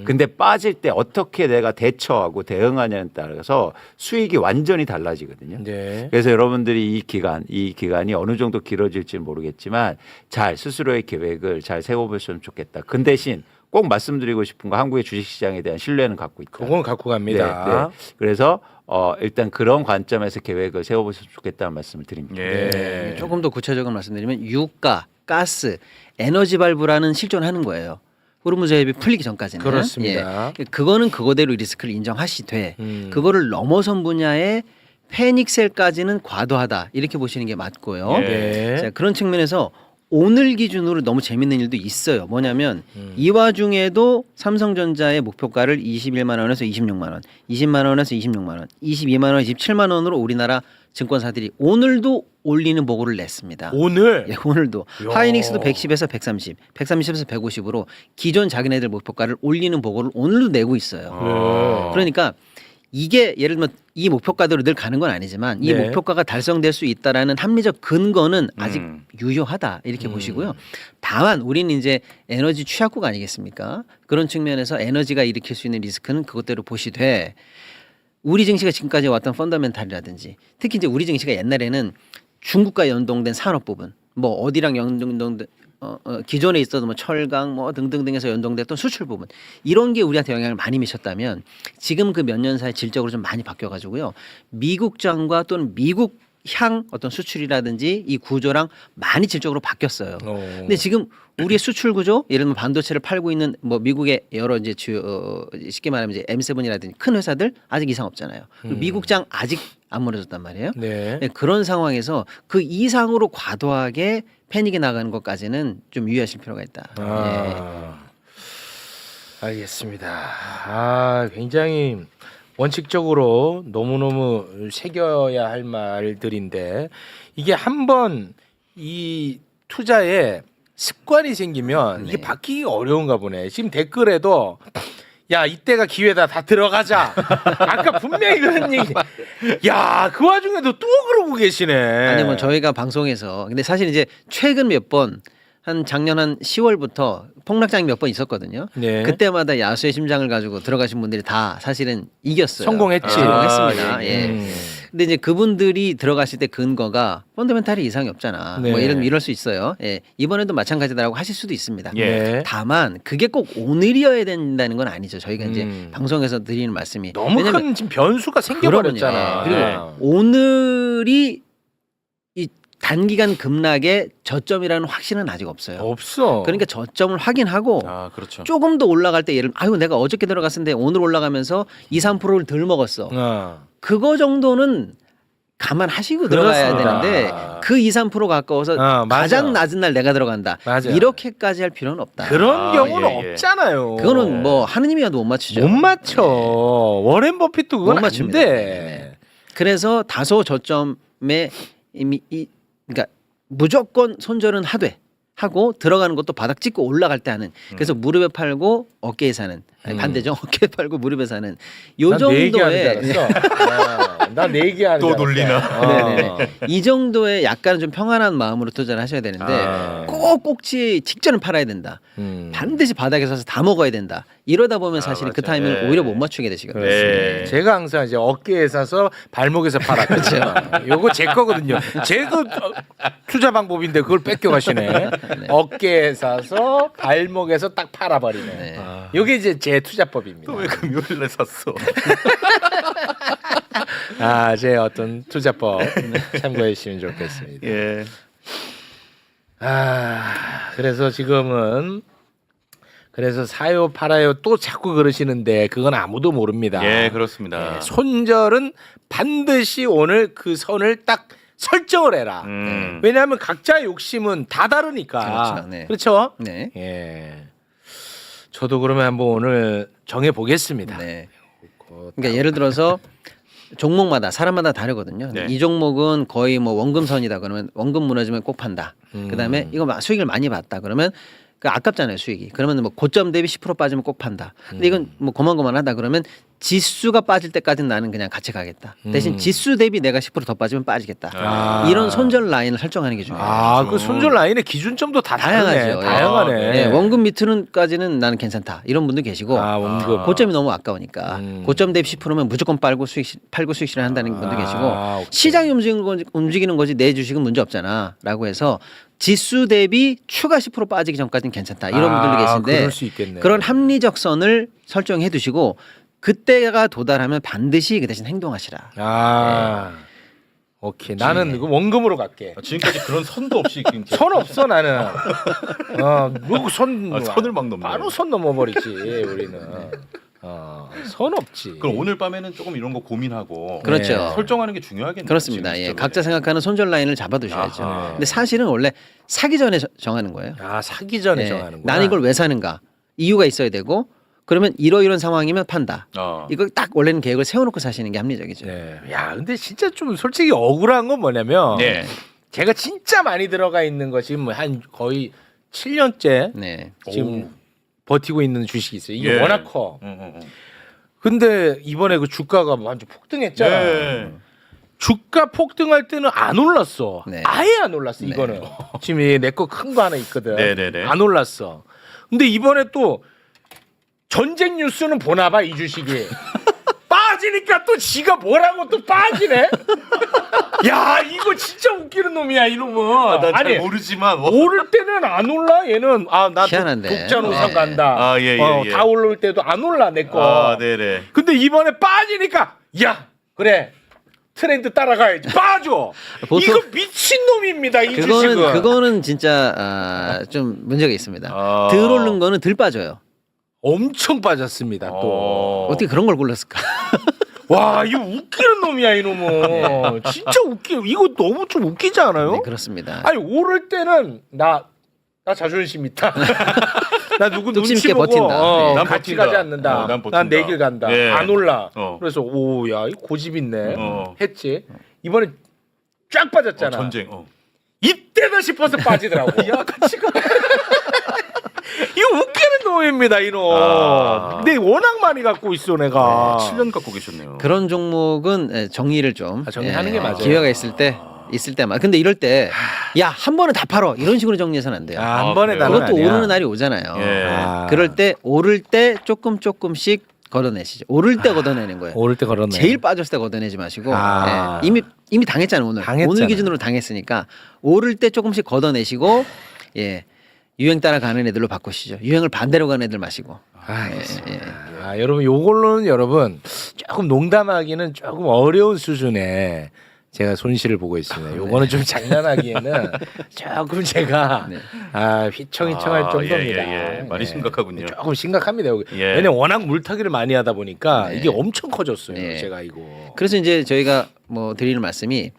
근데 빠질 때 어떻게 내가 대처하고 대응하냐에 따라서 수익이 완전히 달라지거든요. 네. 그래서 여러분들이 이 기간이 어느 정도 길어질지는 모르겠지만 잘 스스로의 계획을 잘 세워보셨으면 좋겠다. 그 대신 꼭 말씀드리고 싶은 거 한국의 주식시장에 대한 신뢰는 갖고 있다. 그건 갖고 갑니다. 네, 네. 그래서 일단 그런 관점에서 계획을 세워보셨으면 좋겠다는 말씀을 드립니다. 예. 조금 더 구체적으로 말씀드리면 유가, 가스, 에너지 발부라는 실존하는 거예요. 호르무즈 해협이 풀리기 전까지는. 그렇습니다. 예. 그거는 그거대로 리스크를 인정하시되 그거를 넘어선 분야의 패닉셀까지는 과도하다 이렇게 보시는 게 맞고요. 네. 자, 그런 측면에서 오늘 기준으로 너무 재밌는 일도 있어요. 뭐냐면 이 와중에도 삼성전자의 목표가를 21만 원에서 26만 원, 20만 원에서 26만 원, 22만 원, 27만 원으로 우리나라 증권사들이 오늘도 올리는 보고를 냈습니다. 오늘 예, 오늘도 야. 하이닉스도 110에서 130, 130에서 150으로 기존 자기네들 목표가를 올리는 보고를 오늘도 내고 있어요. 그러니까 이게 예를 들면 이 목표가대로 늘 가는 건 아니지만 이 네. 목표가가 달성될 수 있다라는 합리적 근거는 아직 유효하다 이렇게 보시고요. 다만 우리는 이제 에너지 취약국 아니겠습니까? 그런 측면에서 에너지가 일으킬 수 있는 리스크는 그것대로 보시되 우리 증시가 지금까지 왔던 펀더멘탈이라든지 특히 이제 우리 증시가 옛날에는 중국과 연동된 산업 부분 뭐 어디랑 연동된 기존에 있었던 뭐 철강 뭐 등등등에서 연동됐던 수출 부분 이런 게 우리한테 영향을 많이 미쳤다면 지금 그 몇 년 사이 질적으로 좀 많이 바뀌어가지고요 미국장과 또는 미국 향 어떤 수출이라든지 이 구조랑 많이 질적으로 바뀌었어요. 근데 지금 우리의 수출 구조 예를 들면 반도체를 팔고 있는 뭐 미국의 여러 이제 주요 쉽게 말하면 이제 M7이라든지 큰 회사들 아직 이상 없잖아요. 그리고 미국장 아직 안 무너졌단 말이에요. 네. 네, 그런 상황에서 그 이상으로 과도하게 패닉이 나가는 것까지는 좀 유의하실 필요가 있다. 아, 알겠습니다. 굉장히 원칙적으로 너무너무 새겨야 할 말들인데 이게 한번 이 투자에 습관이 생기면 이게 바뀌기 어려운가 보네. 지금 댓글에도 야 이때가 기회다 다 들어가자. 아까 분명히 그런 얘기. 야 그 와중에도 또 그러고 계시네. 아니 뭐 저희가 방송에서 근데 사실 이제 최근 몇 번 한 작년 한 10월부터 폭락장이 몇 번 있었거든요. 네. 그때마다 야수의 심장을 가지고 들어가신 분들이 다 사실은 이겼어요. 성공했지. 성공했습니다. 아, 예. 근데 이제 그분들이 들어가실 때 근거가 펀더멘탈이 이상이 없잖아. 네. 뭐 이럴 수 있어요. 예. 이번에도 마찬가지다라고 하실 수도 있습니다. 예. 다만 그게 꼭 오늘이어야 된다는 건 아니죠. 저희가 이제 방송에서 드리는 말씀이 너무 왜냐면 큰 지금 변수가 생겨버렸잖아. 그럼요. 예. 그리고 오늘이 이 단기간 급락의 저점이라는 확신은 아직 없어요. 없어. 그러니까 저점을 확인하고 아 그렇죠. 조금 더 올라갈 때 예를 아유 내가 어저께 들어갔는데 오늘 올라가면서 2, 3%를 덜 먹었어. 그거 정도는 감안하시고 들어가야 그렇습니다. 되는데 그 2, 3% 가까워서 맞아. 가장 낮은 날 내가 들어간다. 맞아. 이렇게까지 할 필요는 없다. 그런 경우는 예, 예. 없잖아요. 그거는 뭐 하느님이라도 못 맞추죠. 못 맞춰. 워렌 버핏도 그건 못 안 맞춥니다. 돼. 네. 그래서 다소 저점에 이미 그러니까 무조건 손절은 하고 들어가는 것도 바닥 찍고 올라갈 때 하는. 그래서 무릎에 팔고 어깨에 사는. 아니, 반대죠. 어깨에 팔고 무릎에 사는. 요 난내 얘기하는 정도의 줄 알았어. 나내 얘기하는 또 줄 알았어. 놀리나. 네네네. 이 정도의 약간 좀 평안한 마음으로 투자를 하셔야 되는데 꼭 꼭지 직전을 팔아야 된다. 반드시 바닥에 서서 다 먹어야 된다. 이러다 보면 사실 그 맞아. 타이밍을 네. 오히려 못 맞추게 되시거든요. 네. 제가 항상 이제 어깨에 사서 발목에서 팔았거든요. 요거 제 거거든요. 제 그 투자 방법인데 그걸 뺏겨가시네. 어깨에 사서 발목에서 딱 팔아버리네. 네. 요게 이제 제 투자법입니다. 왜 금요일에 샀어? 제 어떤 투자법 참고해 주시면 좋겠습니다. 예. 그래서 지금은 그래서 사요 팔아요 또 자꾸 그러시는데 그건 아무도 모릅니다. 예, 그렇습니다. 네, 손절은 반드시 오늘 그 선을 딱 설정을 해라. 왜냐하면 각자의 욕심은 다 다르니까. 그렇죠. 네. 그렇죠? 네. 예. 저도 그러면 한번 오늘 정해 보겠습니다. 네. 그러니까 예를 들어서 종목마다 사람마다 다르거든요. 네. 이 종목은 거의 뭐 원금선이다 그러면 원금 무너지면 꼭 판다. 그다음에 이거 수익을 많이 봤다 그러면 그 아깝잖아요 수익이. 그러면 뭐 고점 대비 10% 빠지면 꼭 판다. 근데 이건 뭐 고만고만하다 그러면 지수가 빠질 때까지는 나는 그냥 같이 가겠다. 대신 지수 대비 내가 10% 더 빠지면 빠지겠다. 아. 이런 손절 라인을 설정하는 게 중요해요. 아, 그 손절 라인의 기준점도 다 다양하죠. 다르네. 다양하네. 네, 원금 밑으로까지는 나는 괜찮다. 이런 분도 계시고 아, 원금. 고점이 너무 아까우니까 고점 대비 10%면 무조건 팔고 수익 실현한다는 분도 계시고 오케이. 시장이 움직이는 거지 내 주식은 문제 없잖아라고 해서 지수 대비 추가 10% 빠지기 전까지는 괜찮다. 이런 분들도 계신데 그럴 수 있겠네. 그런 합리적 선을 설정해 두시고 그때가 도달하면 반드시 그 대신 행동하시라. 아. 오케이. 나는 이거 원금으로 갈게. 지금까지 그런 선도 없이 선 없어 나는. 누구 선을 막 넘네. 바로 선 넘어버리지 우리는. 선 없지. 그럼 오늘 밤에는 조금 이런 거 고민하고 그렇죠. 네. 설정하는 게 중요하겠네요. 그렇습니다. 지금 예, 시점에. 각자 생각하는 손절 라인을 잡아두셔야죠. 아하. 근데 사실은 원래 사기 전에 정하는 거예요. 아 사기 전에 예, 정하는구나. 나는 이걸 왜 사는가 이유가 있어야 되고 그러면 이런 상황이면 판다. 이거 딱 원래는 계획을 세워놓고 사시는 게 합리적이죠. 네. 야 근데 진짜 좀 솔직히 억울한 건 뭐냐면 네. 제가 진짜 많이 들어가 있는 것이 뭐 한 거의 7년째 네. 지금 버티고 있는 주식이 있어요. 이게 예. 워낙 커. 근데 이번에 그 주가가 완전 폭등했잖아. 네. 주가 폭등할 때는 안 올랐어. 네. 아예 안 올랐어. 네. 이거는 지금 내 거 큰 거 하나 있거든. 네네네. 안 올랐어. 근데 이번에 또 전쟁 뉴스는 보나 봐 이 주식이. 빠지니까 또 지가 뭐라고 또 빠지네. 야 이거 진짜 웃기는 놈이야 이놈은. 난잘 모르지만 오를 때는 안 올라 얘는. 아나 희한한데. 독자노선 네. 간다. 아, 예, 예, 예. 다 올라올 때도 안 올라 내 거. 아, 네네. 근데 이번에 빠지니까 야 그래 트렌드 따라가야지 빠져. 보통- 이거 미친 놈입니다 이 주식은. 그거는 진짜 좀 문제가 있습니다. 아. 덜 오른 거는 덜 빠져요. 엄청 빠졌습니다 또. 어떻게 그런 걸 골랐을까? 와 이거 웃기는 놈이야 이놈은. 진짜 웃겨. 이거 너무 좀 웃기지 않아요? 네, 그렇습니다. 아니 오를 때는 나 자존심 있다. 나 누구 뚝심 눈치 있게 보고 버틴다. 네. 난 같이 버틴다. 가지 않는다. 난 버틴다. 난 내 길 간다. 예. 안 올라. 어. 그래서 오야 고집 있네. 어. 했지. 이번에 쫙 빠졌잖아. 전쟁. 이때다 싶어서 빠지더라고. 야 같이 가. 이거 웃기는 놈입니다 이놈. 아. 근데 워낙 많이 갖고 있어 내가. 7년 갖고 계셨네요. 그런 종목은 정리를 좀 정리하는 게 맞아요. 기회가 있을 때만. 근데 이럴 때 야 한 번에 다 팔어 이런 식으로 정리해서는 안 돼요. 한 아, 번에 그래요? 나는 그것도 아니야. 오르는 날이 오잖아요. 예. 아. 그럴 때 오를 때 조금씩 걷어내시죠. 오를 때 걷어내는 거예요. 오를 때 걸었네. 제일 빠졌을 때 걷어내지 마시고 아. 예, 이미 당했잖아요 오늘. 당했잖아. 오늘 기준으로 당했으니까 오를 때 조금씩 걷어내시고 예 유행 따라가는 애들로 바꾸시죠. 유행을 반대로 가는 애들 마시고. 알겠습니다. 아, 여러분 요걸로는 여러분 조금 농담하기는 조금 어려운 수준의 제가 손실을 보고 있습니다. 요거는 좀 장난하기에는 조금 제가 네. 휘청휘청할 아, 정도입니다. 예, 예. 많이 심각하군요. 조금 심각합니다. 여기. 예. 왜냐면 워낙 물타기를 많이 하다 보니까 네. 이게 엄청 커졌어요. 네. 제가 이거 그래서 이제 저희가 뭐 드리는 말씀이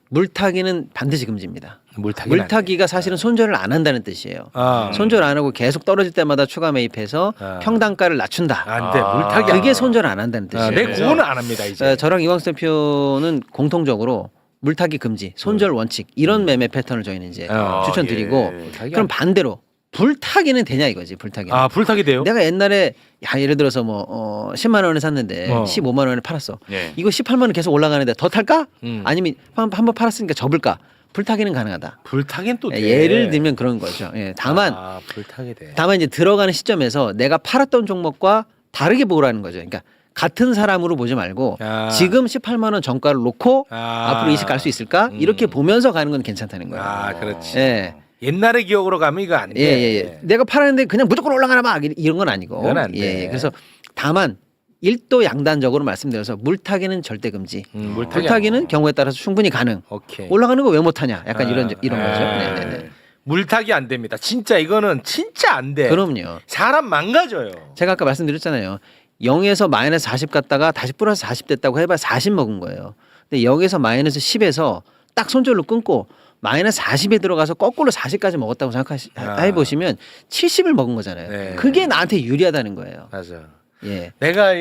물타기는 반드시 금지입니다. 물타기가 사실은 손절을 안 한다는 뜻이에요. 손절 안 하고 계속 떨어질 때마다 추가 매입해서 평단가를 낮춘다. 안 돼. 아. 물타기 안 그게 돼. 손절 안 한다는 뜻이에요. 내 그래서 구호는 안 합니다 이제. 저랑 이광수 대표는 공통적으로 물타기 금지, 손절 원칙 이런 매매 패턴을 저희는 이제 추천드리고 예. 그럼 반대로 불타기는 되냐 이거지 불타기. 아 불타기 돼요? 내가 옛날에 예를 들어서 뭐 10만 원에 샀는데 15만 원에 팔았어. 예. 이거 18만 원 계속 올라가는데 더 탈까? 음. 아니면 한번 팔았으니까 접을까? 불타기는 가능하다. 불타기는 또 돼. 예를 들면 그런 거죠. 예, 다만 불타기 돼. 다만 이제 들어가는 시점에서 내가 팔았던 종목과 다르게 보라는 거죠. 그러니까 같은 사람으로 보지 말고 지금 18만 원 정가를 놓고 앞으로 20 갈 수 있을까? 이렇게 보면서 가는 건 괜찮다는 거예요. 그렇지. 예. 옛날의 기억으로 가면 이거 안 돼. 예. 내가 팔았는데 그냥 무조건 올라가나 막 이런 건 아니고. 그건 안 돼. 예. 그래서 다만 일도 양단적으로 말씀드려서 물타기는 절대 금지. 물타기 물타기는 경우에 따라서 충분히 가능. 오케이. 올라가는 거 왜 못하냐? 약간 이런 거죠. 네네네. 물타기 안 됩니다. 진짜 이거는 진짜 안 돼. 그럼요. 사람 망가져요. 제가 아까 말씀드렸잖아요. 0에서 마이너스 40 갔다가 다시 플러스 40 됐다고 해봐 40 먹은 거예요. 근데 0에서 마이너스 10에서 딱 손절로 끊고 마이너스 40에 들어가서 거꾸로 40까지 먹었다고 해보시면 70을 먹은 거잖아요. 네. 그게 나한테 유리하다는 거예요. 맞아. 예. 내가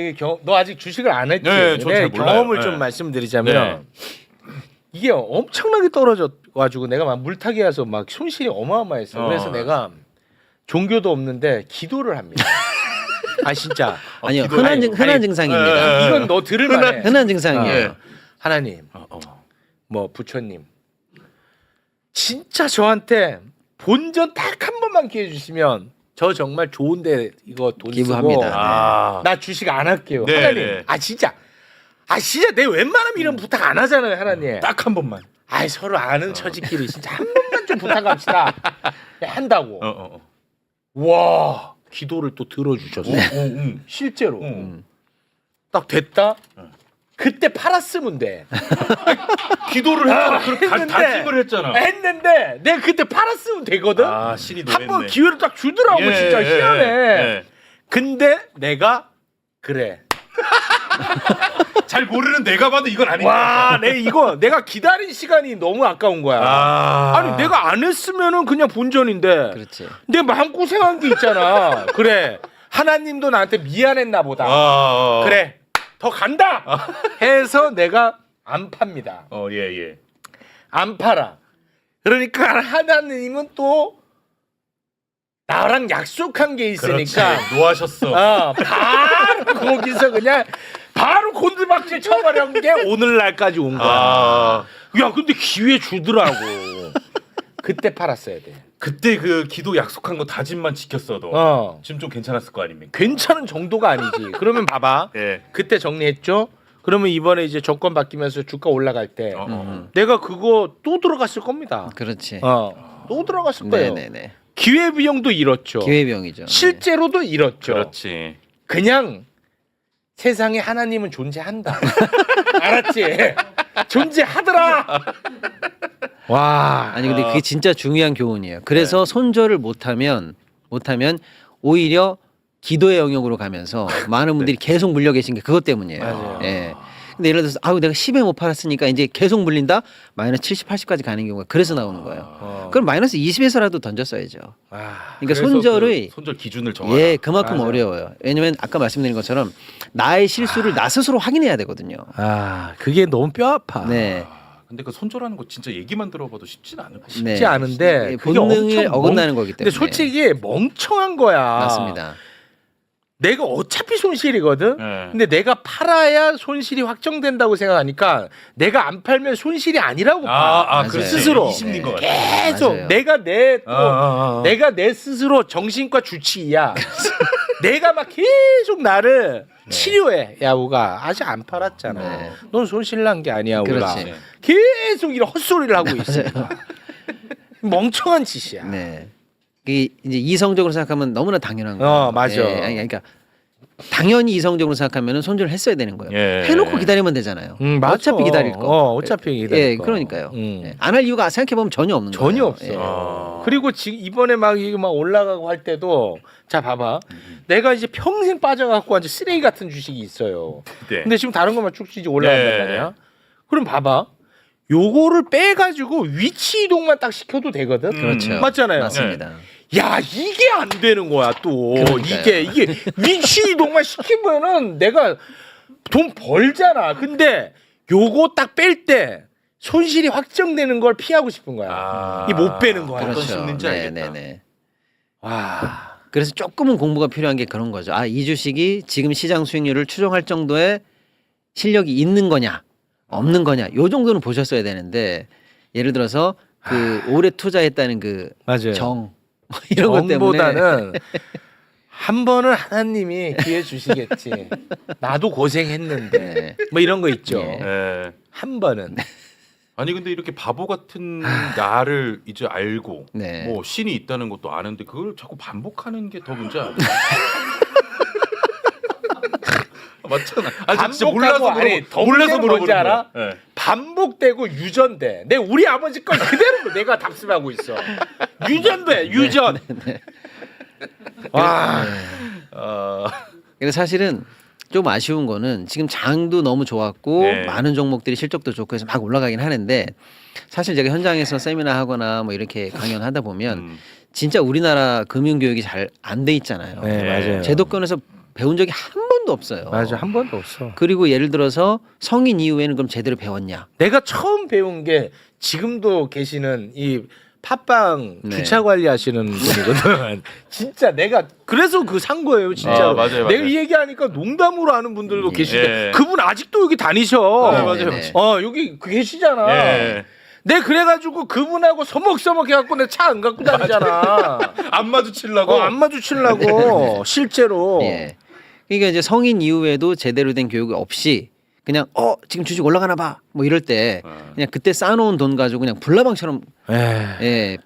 너 아직 주식을 안 했지? 네, 저는 잘 내 몰라요. 경험을 네. 좀 말씀드리자면 이게 엄청나게 떨어져가지고 내가 막 물타기 해서 막 손실이 어마어마했어. 그래서 내가 종교도 없는데 기도를 합니다. 아 진짜. 아니요. 기도- 흔한 증상입니다. 이건 너 들을만해. 흔한 증상이에요. 하나님, 뭐 부처님, 진짜 저한테 본전 딱 한 번만 기회 주시면 저 정말 좋은데 이거 돈 기부합니다. 쓰고 아. 나 주식 안 할게요. 네, 하나님, 네. 아 진짜 내 웬만하면 이런 부탁 안 하잖아요, 하나님. 딱 한 번만. 아이 서로 아는 처지끼리 진짜 한 번만 좀 부탁합시다. 한다고. 와 기도를 또 들어주셨어. 실제로 딱 됐다. 그때 팔았으면 돼. 기도를 했잖아. 그렇게 다짐을 했잖아. 했는데 내가 그때 팔았으면 되거든. 아, 신이 한 번 노했네. 기회를 딱 주더라고. 예, 진짜 예, 희한해. 예. 근데 내가 그래. 잘 모르는 내가 봐도 이건 아닌데. 와, 내가 기다린 시간이 너무 아까운 거야. 아니 내가 안 했으면은 그냥 본전인데. 그렇지. 내 마음 고생한 게 있잖아. 그래. 하나님도 나한테 미안했나 보다. 그래. 더 간다. 해서 내가 안 팝니다. 예. 안 팔아. 그러니까 하나님은 또 나랑 약속한 게 있으니까 그렇지. 노하셨어. 바로 거기서 그냥 바로 곤두박질 쳐버린 게 오늘날까지 온 거야. 야 근데 기회 주더라고. 그때 팔았어야 돼. 그때 그 기도 약속한 거 다짐만 지켰어도 지금 좀 괜찮았을 거 아닙니까? 괜찮은 정도가 아니지. 그러면 봐봐. 예. 그때 정리했죠. 그러면 이번에 이제 정권 바뀌면서 주가 올라갈 때 내가 그거 또 들어갔을 겁니다. 그렇지. 또 들어갔을 거예요. 네네네. 기회비용도 잃었죠. 기회비용이죠. 실제로도 잃었죠. 그렇지. 그냥 세상에 하나님은 존재한다. 알았지? 존재하더라. 와. 아니 근데 그게 진짜 중요한 교훈이에요. 그래서 손절을 못하면 오히려 기도의 영역으로 가면서 많은 분들이 계속 물려 계신 게 그것 때문이에요. 맞아요. 예. 근데 예를 들어서 내가 10에 못 팔았으니까 이제 계속 물린다. 마이너스 70, 80까지 가는 경우가 그래서 나오는 거예요. 그럼 마이너스 20에서라도 던졌어야죠. 그러니까 그래서 손절의 그 손절 기준을 정하라. 예, 그만큼 맞아요. 어려워요. 왜냐면 아까 말씀드린 것처럼 나의 실수를 나 스스로 확인해야 되거든요. 그게 너무 뼈 아파. 네. 근데 그 손절하는 거 진짜 얘기만 들어봐도 쉽진 않을 것 같아. 네. 쉽지 않은데 예, 그게 본능을 엄청 어긋나는 거기 때문에. 근데 솔직히 멍청한 거야. 맞습니다. 내가 어차피 손실이거든. 네. 근데 내가 팔아야 손실이 확정된다고 생각하니까 내가 안 팔면 손실이 아니라고 봐. 맞아요. 그렇지. 스스로. 이 심리인 것 같아. 계속 맞아요. 내가 내 스스로 정신과 주치의야. 내가 막 계속 나를 치료해. 야 우가 아직 안 팔았잖아. 네. 넌 손실 난 게 아니야 우가. 그렇지. 계속 이런 헛소리를 하고 있으니까. 멍청한 짓이야. 네. 이게 이제 이성적으로 생각하면 너무나 당연한 거예요. 맞아. 예, 아니, 그러니까 당연히 이성적으로 생각하면은 손절을 했어야 되는 거예요. 예. 해놓고 기다리면 되잖아요. 맞아. 어차피 기다릴 거. 어차피 기다릴 예, 거. 그러니까요. 안 할 이유가 생각해 보면 전혀 없는 거예요. 전혀 없어. 예. 그리고 지금 이번에 막 이게 막 올라가고 할 때도 자 봐봐. 내가 이제 평생 빠져갖고 완전 쓰레기 같은 주식이 있어요. 네. 근데 지금 다른 것만 쭉쭉 올라간단 네. 말이야. 그럼 봐봐. 요거를 빼가지고 위치 이동만 딱 시켜도 되거든. 그렇죠. 맞잖아요. 맞습니다. 야 이게 안 되는 거야 또. 그러니까요. 이게 위치 이동만 시키면은 내가 돈 벌잖아. 근데 요거 딱 뺄 때 손실이 확정되는 걸 피하고 싶은 거야. 이 못 빼는 거야. 어떤 그렇죠. 심리인지 알겠다. 네네네. 와. 그래서 조금은 공부가 필요한 게 그런 거죠. 이 주식이 지금 시장 수익률을 추정할 정도의 실력이 있는 거냐, 없는 거냐, 요 정도는 보셨어야 되는데 예를 들어서 그 오래 투자했다는 그 맞아요. 이런 것 때문에 정보다는 한 번은 하나님이 기회 주시겠지. 나도 고생했는데 네. 뭐 이런 거 있죠. 예. 예. 한 번은 아니 근데 이렇게 바보 같은 나를 이제 알고 네. 뭐 신이 있다는 것도 아는데 그걸 자꾸 반복하는 게 더 문제 아니야? 맞잖아. 아 진짜 반복하고 몰라서 아니, 더 몰라서 문제는 뭔지 물어보는 알아? 거야. 예. 반복되고 유전돼. 내 우리 아버지 걸 그대로 내가 답습하고 있어. 유전돼, 유전. 와. 그래서 사실은 좀 아쉬운 거는 지금 장도 너무 좋았고 네. 많은 종목들이 실적도 좋고 해서 막 올라가긴 하는데 사실 제가 현장에서 세미나 하거나 뭐 이렇게 강연하다 보면 진짜 우리나라 금융 교육이 잘 안 돼 있잖아요. 네, 맞아요. 제도권에서 배운 적이 한 번도 없어요. 맞아, 한 번도 없어. 그리고 예를 들어서 성인 이후에는 그럼 제대로 배웠냐? 내가 처음 배운 게 지금도 계시는 이 팟빵 네. 주차 관리하시는 분이거든. 진짜 내가 그래서 그 산 거예요, 진짜. 아, 맞아요, 내가 맞아요. 이 얘기하니까 농담으로 하는 분들도 계시는데 예. 그분 아직도 여기 다니셔. 네, 맞아요. 네, 네. 여기 계시잖아. 예. 내 그래가지고 그분하고 서먹서먹 해갖고 내 차 안 갖고 다니잖아. 안 마주치려고. 안 마주치려고 실제로. 예. 그러니까 이제 성인 이후에도 제대로 된 교육이 없이 그냥 지금 주식 올라가나 봐. 뭐 이럴 때 그냥 그때 쌓아놓은 돈 가지고 그냥 불나방처럼 예,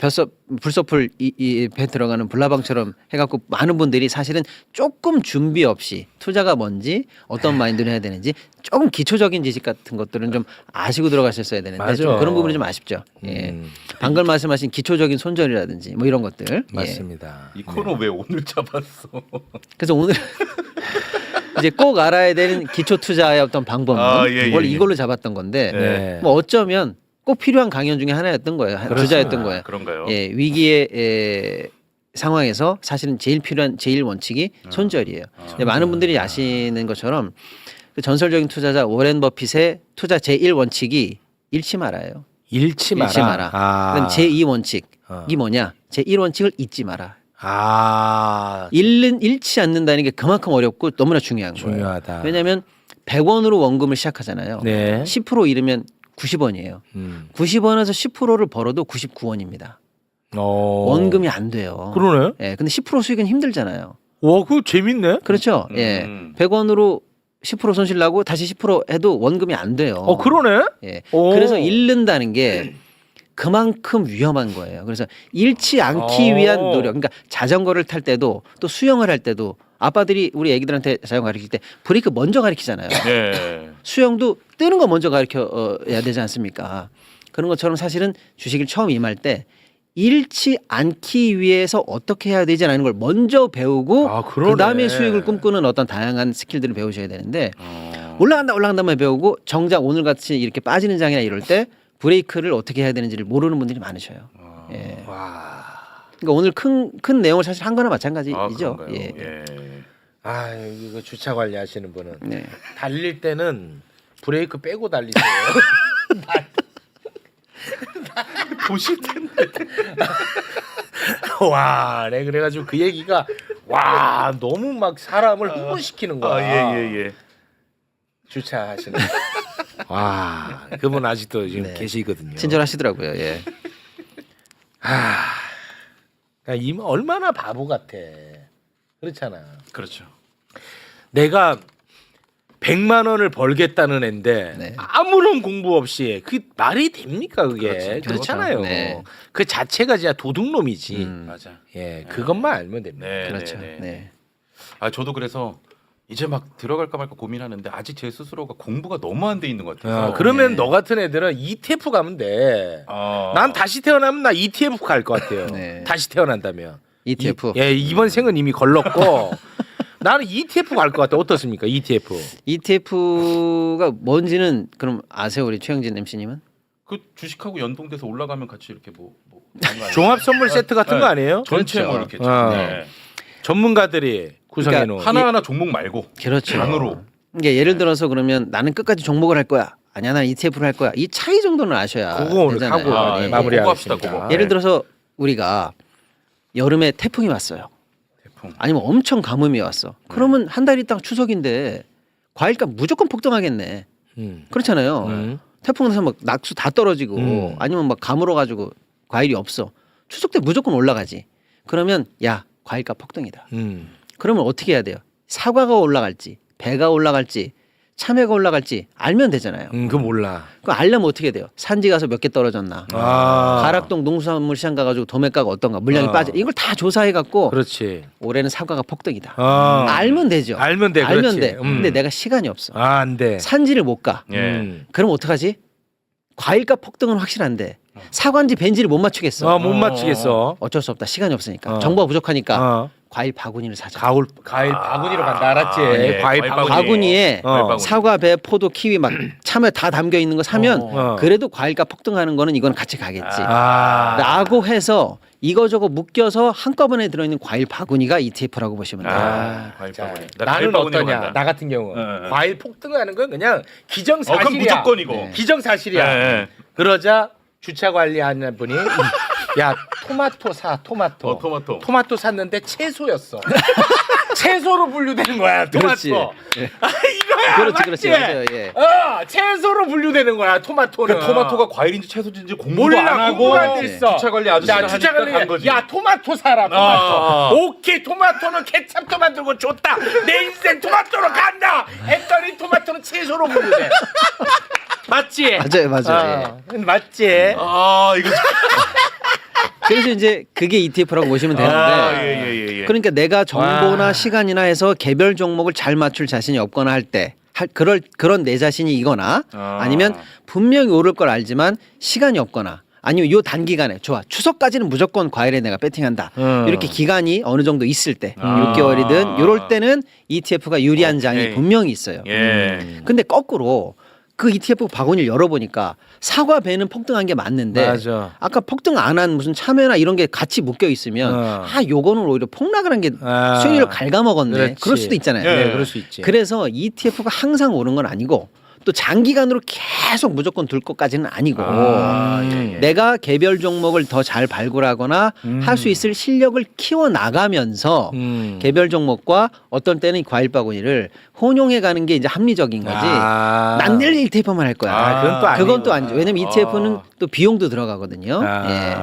불서풀 이 배 들어가는 불나방처럼 해갖고 많은 분들이 사실은 조금 준비 없이 투자가 뭔지 어떤 마인드를 해야 되는지 조금 기초적인 지식 같은 것들은 좀 아시고 들어가셨어야 되는데 맞아. 좀 그런 부분이 좀 아쉽죠. 예. 방금 말씀하신 기초적인 손절이라든지 뭐 이런 것들. 예. 맞습니다. 이 코너 왜 오늘 잡았어? 그래서 오늘 이제 꼭 알아야 되는 기초 투자의 어떤 방법, 예, 원래 예. 이걸로 잡았던 건데 네. 뭐 어쩌면 꼭 필요한 강연 중에 하나였던 거예요. 투자였던 거예요. 그런가요? 예, 위기의 상황에서 사실은 제일 필요한 제일 원칙이 손절이에요. 근데 많은 분들이 아시는 것처럼 그 전설적인 투자자 워렌 버핏의 투자 제1 원칙이 잃지 말아요. 잃지 마라. 잃지 마라. 그다음 제2 원칙이 뭐냐? 제1 원칙을 잊지 마라. 잃지 않는다는 게 그만큼 어렵고 너무나 중요한 거예요. 중요하다. 왜냐하면 100원으로 원금을 시작하잖아요. 네. 10% 잃으면 90원이에요. 90원에서 10%를 벌어도 99원입니다. 원금이 안 돼요. 그러네. 예, 근데 10% 수익은 힘들잖아요. 와, 그거 재밌네. 그렇죠. 예, 100원으로 10% 손실 나고 다시 10% 해도 원금이 안 돼요. 그러네. 예, 오. 그래서 잃는다는 게 그만큼 위험한 거예요. 그래서 잃지 않기 위한 노력. 그러니까 자전거를 탈 때도 또 수영을 할 때도 아빠들이 우리 애기들한테 자전거 가르칠 때 브레이크 먼저 가르치잖아요. 예. 수영도 뜨는 거 먼저 가르쳐야 되지 않습니까? 그런 것처럼 사실은 주식을 처음 임할 때 잃지 않기 위해서 어떻게 해야 되지라는 걸 먼저 배우고 그러네. 그다음에 수익을 꿈꾸는 어떤 다양한 스킬들을 배우셔야 되는데 올라간다만 배우고 정작 오늘 같이 이렇게 빠지는 장이나 이럴 때 브레이크를 어떻게 해야 되는지를 모르는 분들이 많으셔요. 예. 그러니까 오늘 큰 내용을 사실 한 거나 마찬가지죠. 그런가요? 예. 예. 이거 주차 관리하시는 분은 네. 달릴 때는 브레이크 빼고 달리세요. 보실 텐데. 와, 네, 그래가지고 그 얘기가 너무 막 사람을 흥분시키는 거야. 예. 주차하시는. 그분 아직도 지금 네. 계시거든요. 친절하시더라고요. 예. 그러니까 얼마나 바보 같아. 그렇잖아. 그렇죠. 내가 100만 원을 벌겠다는 앤데 네. 아무런 공부 없이 그 말이 됩니까 그게? 그렇지. 그렇잖아요. 네. 그 자체가 진짜 도둑놈이지. 맞아. 예, 그것만 알면 됩니다. 네. 그렇죠. 네. 네. 저도 그래서 이제 막 들어갈까 말까 고민하는데 아직 제 스스로가 공부가 너무 안 돼 있는 것 같아서. 그러면 네. 너 같은 애들은 ETF 가면 돼. 난 다시 태어나면 나 ETF 갈 것 같아요. 네. 다시 태어난다면. ETF. 이번 생은 이미 걸렀고 나는 ETF 갈 것 같아. 어떻습니까? ETF. ETF가 뭔지는 그럼 아세요, 우리 최영진 MC님은? 그 주식하고 연동돼서 올라가면 같이 이렇게 뭐 그런 거 아니에요? 종합 선물 세트 같은 거 아니에요? 전체 뭐 그렇죠. 이렇게. 네. 전문가들이 구성해 놓은 하나하나 종목 말고 그렇죠. 장으로. 그러니까 예를 들어서 그러면 나는 끝까지 종목을 할 거야. 아니야, 나는 ETF를 할 거야. 이 차이 정도는 아셔야 그거 오늘 되잖아요. 하고 예. 마무리하겠습니다. 그거 합시다, 그거. 예를 들어서 우리가 여름에 태풍이 왔어요. 태풍. 아니면 엄청 가뭄이 왔어. 그러면 한 달 있다가 추석인데 과일값 무조건 폭등하겠네. 그렇잖아요. 태풍 나서 막 낙수 다 떨어지고 아니면 막 가물어 가지고 과일이 없어. 추석 때 무조건 올라가지. 그러면 야, 과일값 폭등이다. 그러면 어떻게 해야 돼요? 사과가 올라갈지, 배가 올라갈지, 참외가 올라갈지 알면 되잖아요. 그거 몰라. 그거 알려면 어떻게 돼요? 산지 가서 몇 개 떨어졌나? 가락동 농수산물 시장 가가지고 도매가가 어떤가? 물량이 빠져. 이걸 다 조사해 갖고 그렇지. 올해는 사과가 폭등이다. 아. 알면 되죠. 알면 돼, 알면 그렇지. 돼. 근데 내가 시간이 없어. 안 돼. 산지를 못 가. 예. 그럼 어떡하지? 과일값 폭등은 확실한데 사과인지 벤지를 못 맞추겠어. 못 맞추겠어. 어쩔 수 없다. 시간이 없으니까. 어. 정보가 부족하니까 어. 과일 바구니를 사자. 과일 바구니로 간다 알았지? 예, 과일 과일 바구니. 바구니에 어. 사과, 배, 포도, 키위 막 참외 다 담겨 있는 거 사면 어. 그래도 과일값 폭등하는 거는 이건 같이 가겠지. 아. 라고 해서 이거저거 묶여서 한꺼번에 들어있는 과일 바구니가 ETF라고 보시면 돼요. 과일 자, 바구니. 나 과일 나는 바구니로 어떠냐? 간다. 나 같은 경우 네. 과일 폭등하는 건 그냥 기정사실이야. 그럼 무조건이고. 네. 기정사실이야. 네. 그러자 주차 관리하는 분이 야 토마토 사 토마토. 토마토. 토마토 샀는데 채소였어. 채소로 분류되는 거야 그렇지. 토마토. 예. 이거야 그렇지, 맞지? 맞아요. 예. 채소로 분류되는 거야 토마토는. 그러니까 토마토가 과일인지 채소인지 공부도 몰라 안 하고 공부가 안 돼 있어. 주차 관리 아저씨가 야, 주차 하니까 간 관리 거지. 야 토마토 사라 토마토. 아. 오케이 토마토는 케찹도 만들고 좋다. 내 인생 토마토로 간다. 했더니 토마토는 채소로 분류돼. 맞지? 맞아요. 맞지? 아 이거 그래서 이제 그게 ETF라고 보시면 되는데 예. 그러니까 내가 정보나 와. 시간이나 해서 개별 종목을 잘 맞출 자신이 없거나 할 때 그런 내 자신이 이거나 아니면 분명히 오를 걸 알지만 시간이 없거나 아니면 요 단기간에 좋아 추석까지는 무조건 과일에 내가 배팅한다 이렇게 기간이 어느 정도 있을 때 6개월이든 이럴 때는 ETF가 유리한 장이 오케이. 분명히 있어요. 예. 근데 거꾸로 그 ETF 바구니를 열어보니까 사과 배는 폭등한 게 맞는데 맞아. 아까 폭등 안 한 무슨 참외나 이런 게 같이 묶여 있으면 요거는 오히려 폭락을 한 게 수익률을 갉아먹었네. 그렇지. 그럴 수도 있잖아요. 예. 네, 그럴 수 있지. 그래서 ETF가 항상 오른 건 아니고 또 장기간으로 계속 무조건 둘 것까지는 아니고 내가 개별 종목을 더 잘 발굴하거나 할 수 있을 실력을 키워 나가면서 개별 종목과 어떤 때는 이 과일 바구니를 혼용해 가는 게 이제 합리적인 거지. 난 늘 ETF만 할 거야. 그건 또 아니고. 그건 또 아니죠. 왜냐면 ETF는 또 비용도 들어가거든요. 예.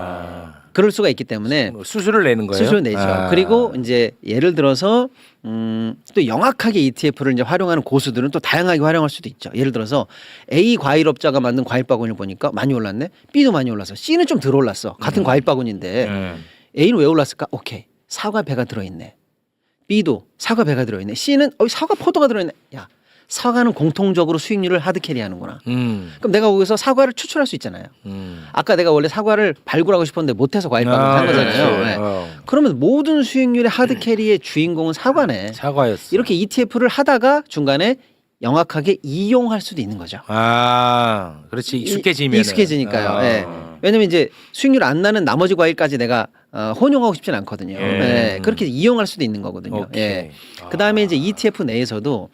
그럴 수가 있기 때문에 수수료를 내는 거예요? 수수료 내죠. 그리고 이제 예를 들어서 또 영악하게 ETF를 이제 활용하는 고수들은 또 다양하게 활용할 수도 있죠. 예를 들어서 A 과일업자가 만든 과일 바구니를 보니까 많이 올랐네. B도 많이 올랐어. C는 좀 덜 올랐어. 같은 과일 바구니인데 A는 왜 올랐을까? 오케이. 사과 배가 들어있네. B도 사과 배가 들어있네. C는 사과 포도가 들어있네. 야, 사과는 공통적으로 수익률을 하드캐리하는구나. 그럼 내가 거기서 사과를 추출할 수 있잖아요. 아까 내가 원래 사과를 발굴하고 싶었는데 못해서 과일 바구니 산 거잖아요. 네. 그러면 모든 수익률의 하드캐리의 주인공은 사과네. 사과였어. 이렇게 ETF를 하다가 중간에 영악하게 이용할 수도 있는 거죠. 그렇지 익숙해지면 익숙해지니까요. 예. 왜냐면 이제 수익률 안 나는 나머지 과일까지 내가 혼용하고 싶진 않거든요. 예. 그렇게 이용할 수도 있는 거거든요. 예. 그다음에 이제 ETF 내에서도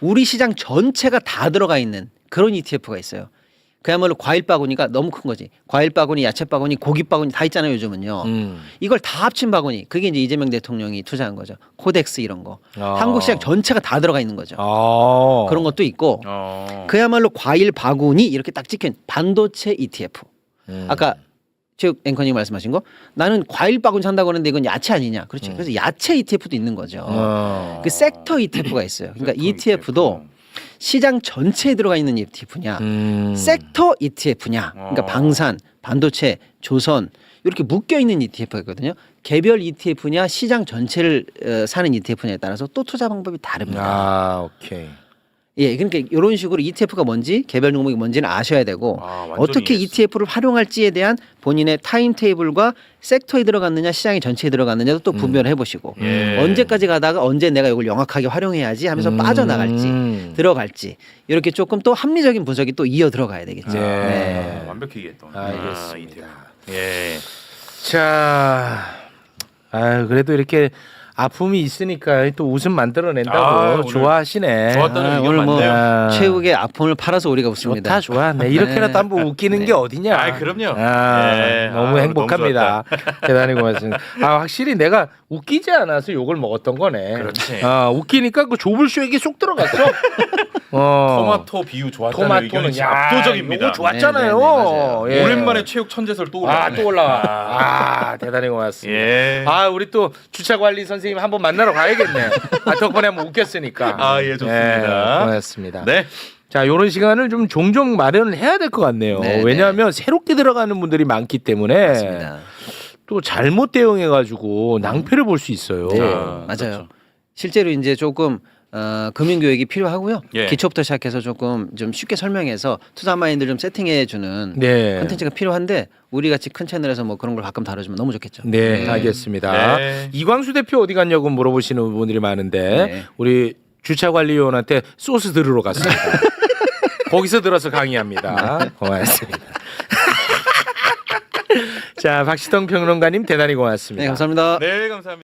우리 시장 전체가 다 들어가 있는 그런 ETF가 있어요. 그야말로 과일 바구니가 너무 큰 거지. 과일 바구니, 야채 바구니, 고기 바구니 다 있잖아요, 요즘은요. 이걸 다 합친 바구니. 그게 이제 이재명 대통령이 투자한 거죠. 코덱스 이런 거. 한국 시장 전체가 다 들어가 있는 거죠. 그런 것도 있고 그야말로 과일 바구니 이렇게 딱 찍힌 반도체 ETF. 아까 최욱 앵커님 말씀하신 거 나는 과일 바구니 산다고 하는데 이건 야채 아니냐. 그렇지. 그래서 야채 ETF도 있는 거죠. 그 섹터 ETF가 있어요. 그러니까 ETF도 시장 전체에 들어가 있는 ETF냐, 섹터 ETF냐, 그러니까 방산, 반도체, 조선 이렇게 묶여 있는 ETF가 있거든요. 개별 ETF냐, 시장 전체를 사는 ETF냐에 따라서 또 투자 방법이 다릅니다. 오케이. 예, 그러니까 이런 식으로 ETF가 뭔지, 개별 종목이 뭔지는 아셔야 되고 어떻게 ETF를 활용할지에 대한 본인의 타임테이블과 섹터에 들어갔느냐, 시장이 전체에 들어갔느냐도 또 분별해 보시고 언제까지 가다가 언제 내가 이걸 영악하게 활용해야지 하면서 빠져나갈지 들어갈지 이렇게 조금 또 합리적인 분석이 또 이어 들어가야 되겠죠. 네. 완벽히 얘기했던. 알겠습니다. 예. 자, 그래도 이렇게 아픔이 있으니까 또 웃음 만들어낸다고 오늘 좋아하시네. 좋았다는 의견 오늘 뭐 많네요. 최욱의 아픔을 팔아서 우리가 웃습니다. 좋다. 네, 이렇게라도 한번 웃기는 게 어디냐. 그럼요. 너무 행복합니다. 대단히 고맙습니다. 확실히 내가 웃기지 않아서 욕을 먹었던 거네. 그렇지. 웃기니까 그 조불쇼에게 쏙 들어갔어. 토마토 비유 좋았다는 의견이 진짜 압도적입니다. 이거 좋았잖아요. 네, 맞아요. 예. 오랜만에 체육 천재설 또 올라왔네. 또 올라와. 대단히 고맙습니다. 예. 우리 또 주차 관리 선생님 한번 만나러 가야겠네. 덕분에 한번 웃겼으니까. 예, 좋습니다. 고맙습니다. 네. 자, 이런 시간을 좀 종종 마련을 해야 될 것 같네요. 네, 왜냐하면 새롭게 들어가는 분들이 많기 때문에 맞습니다. 또 잘못 대응해가지고 낭패를 볼 수 있어요. 네, 맞아요. 그렇죠. 실제로 이제 조금 금융교육이 필요하고요. 예. 기초부터 시작해서 조금 좀 쉽게 설명해서 투자 마인드를 좀 세팅해주는 네. 콘텐츠가 필요한데 우리 같이 큰 채널에서 뭐 그런 걸 가끔 다뤄주면 너무 좋겠죠. 네, 알겠습니다. 네. 이광수 대표 어디 갔냐고 물어보시는 분들이 많은데 네. 우리 주차관리위원한테 소스 들으러 갔습니다. 거기서 들어서 강의합니다. 고맙습니다. 자, 박시동 평론가님 대단히 고맙습니다. 네, 감사합니다. 네, 감사합니다.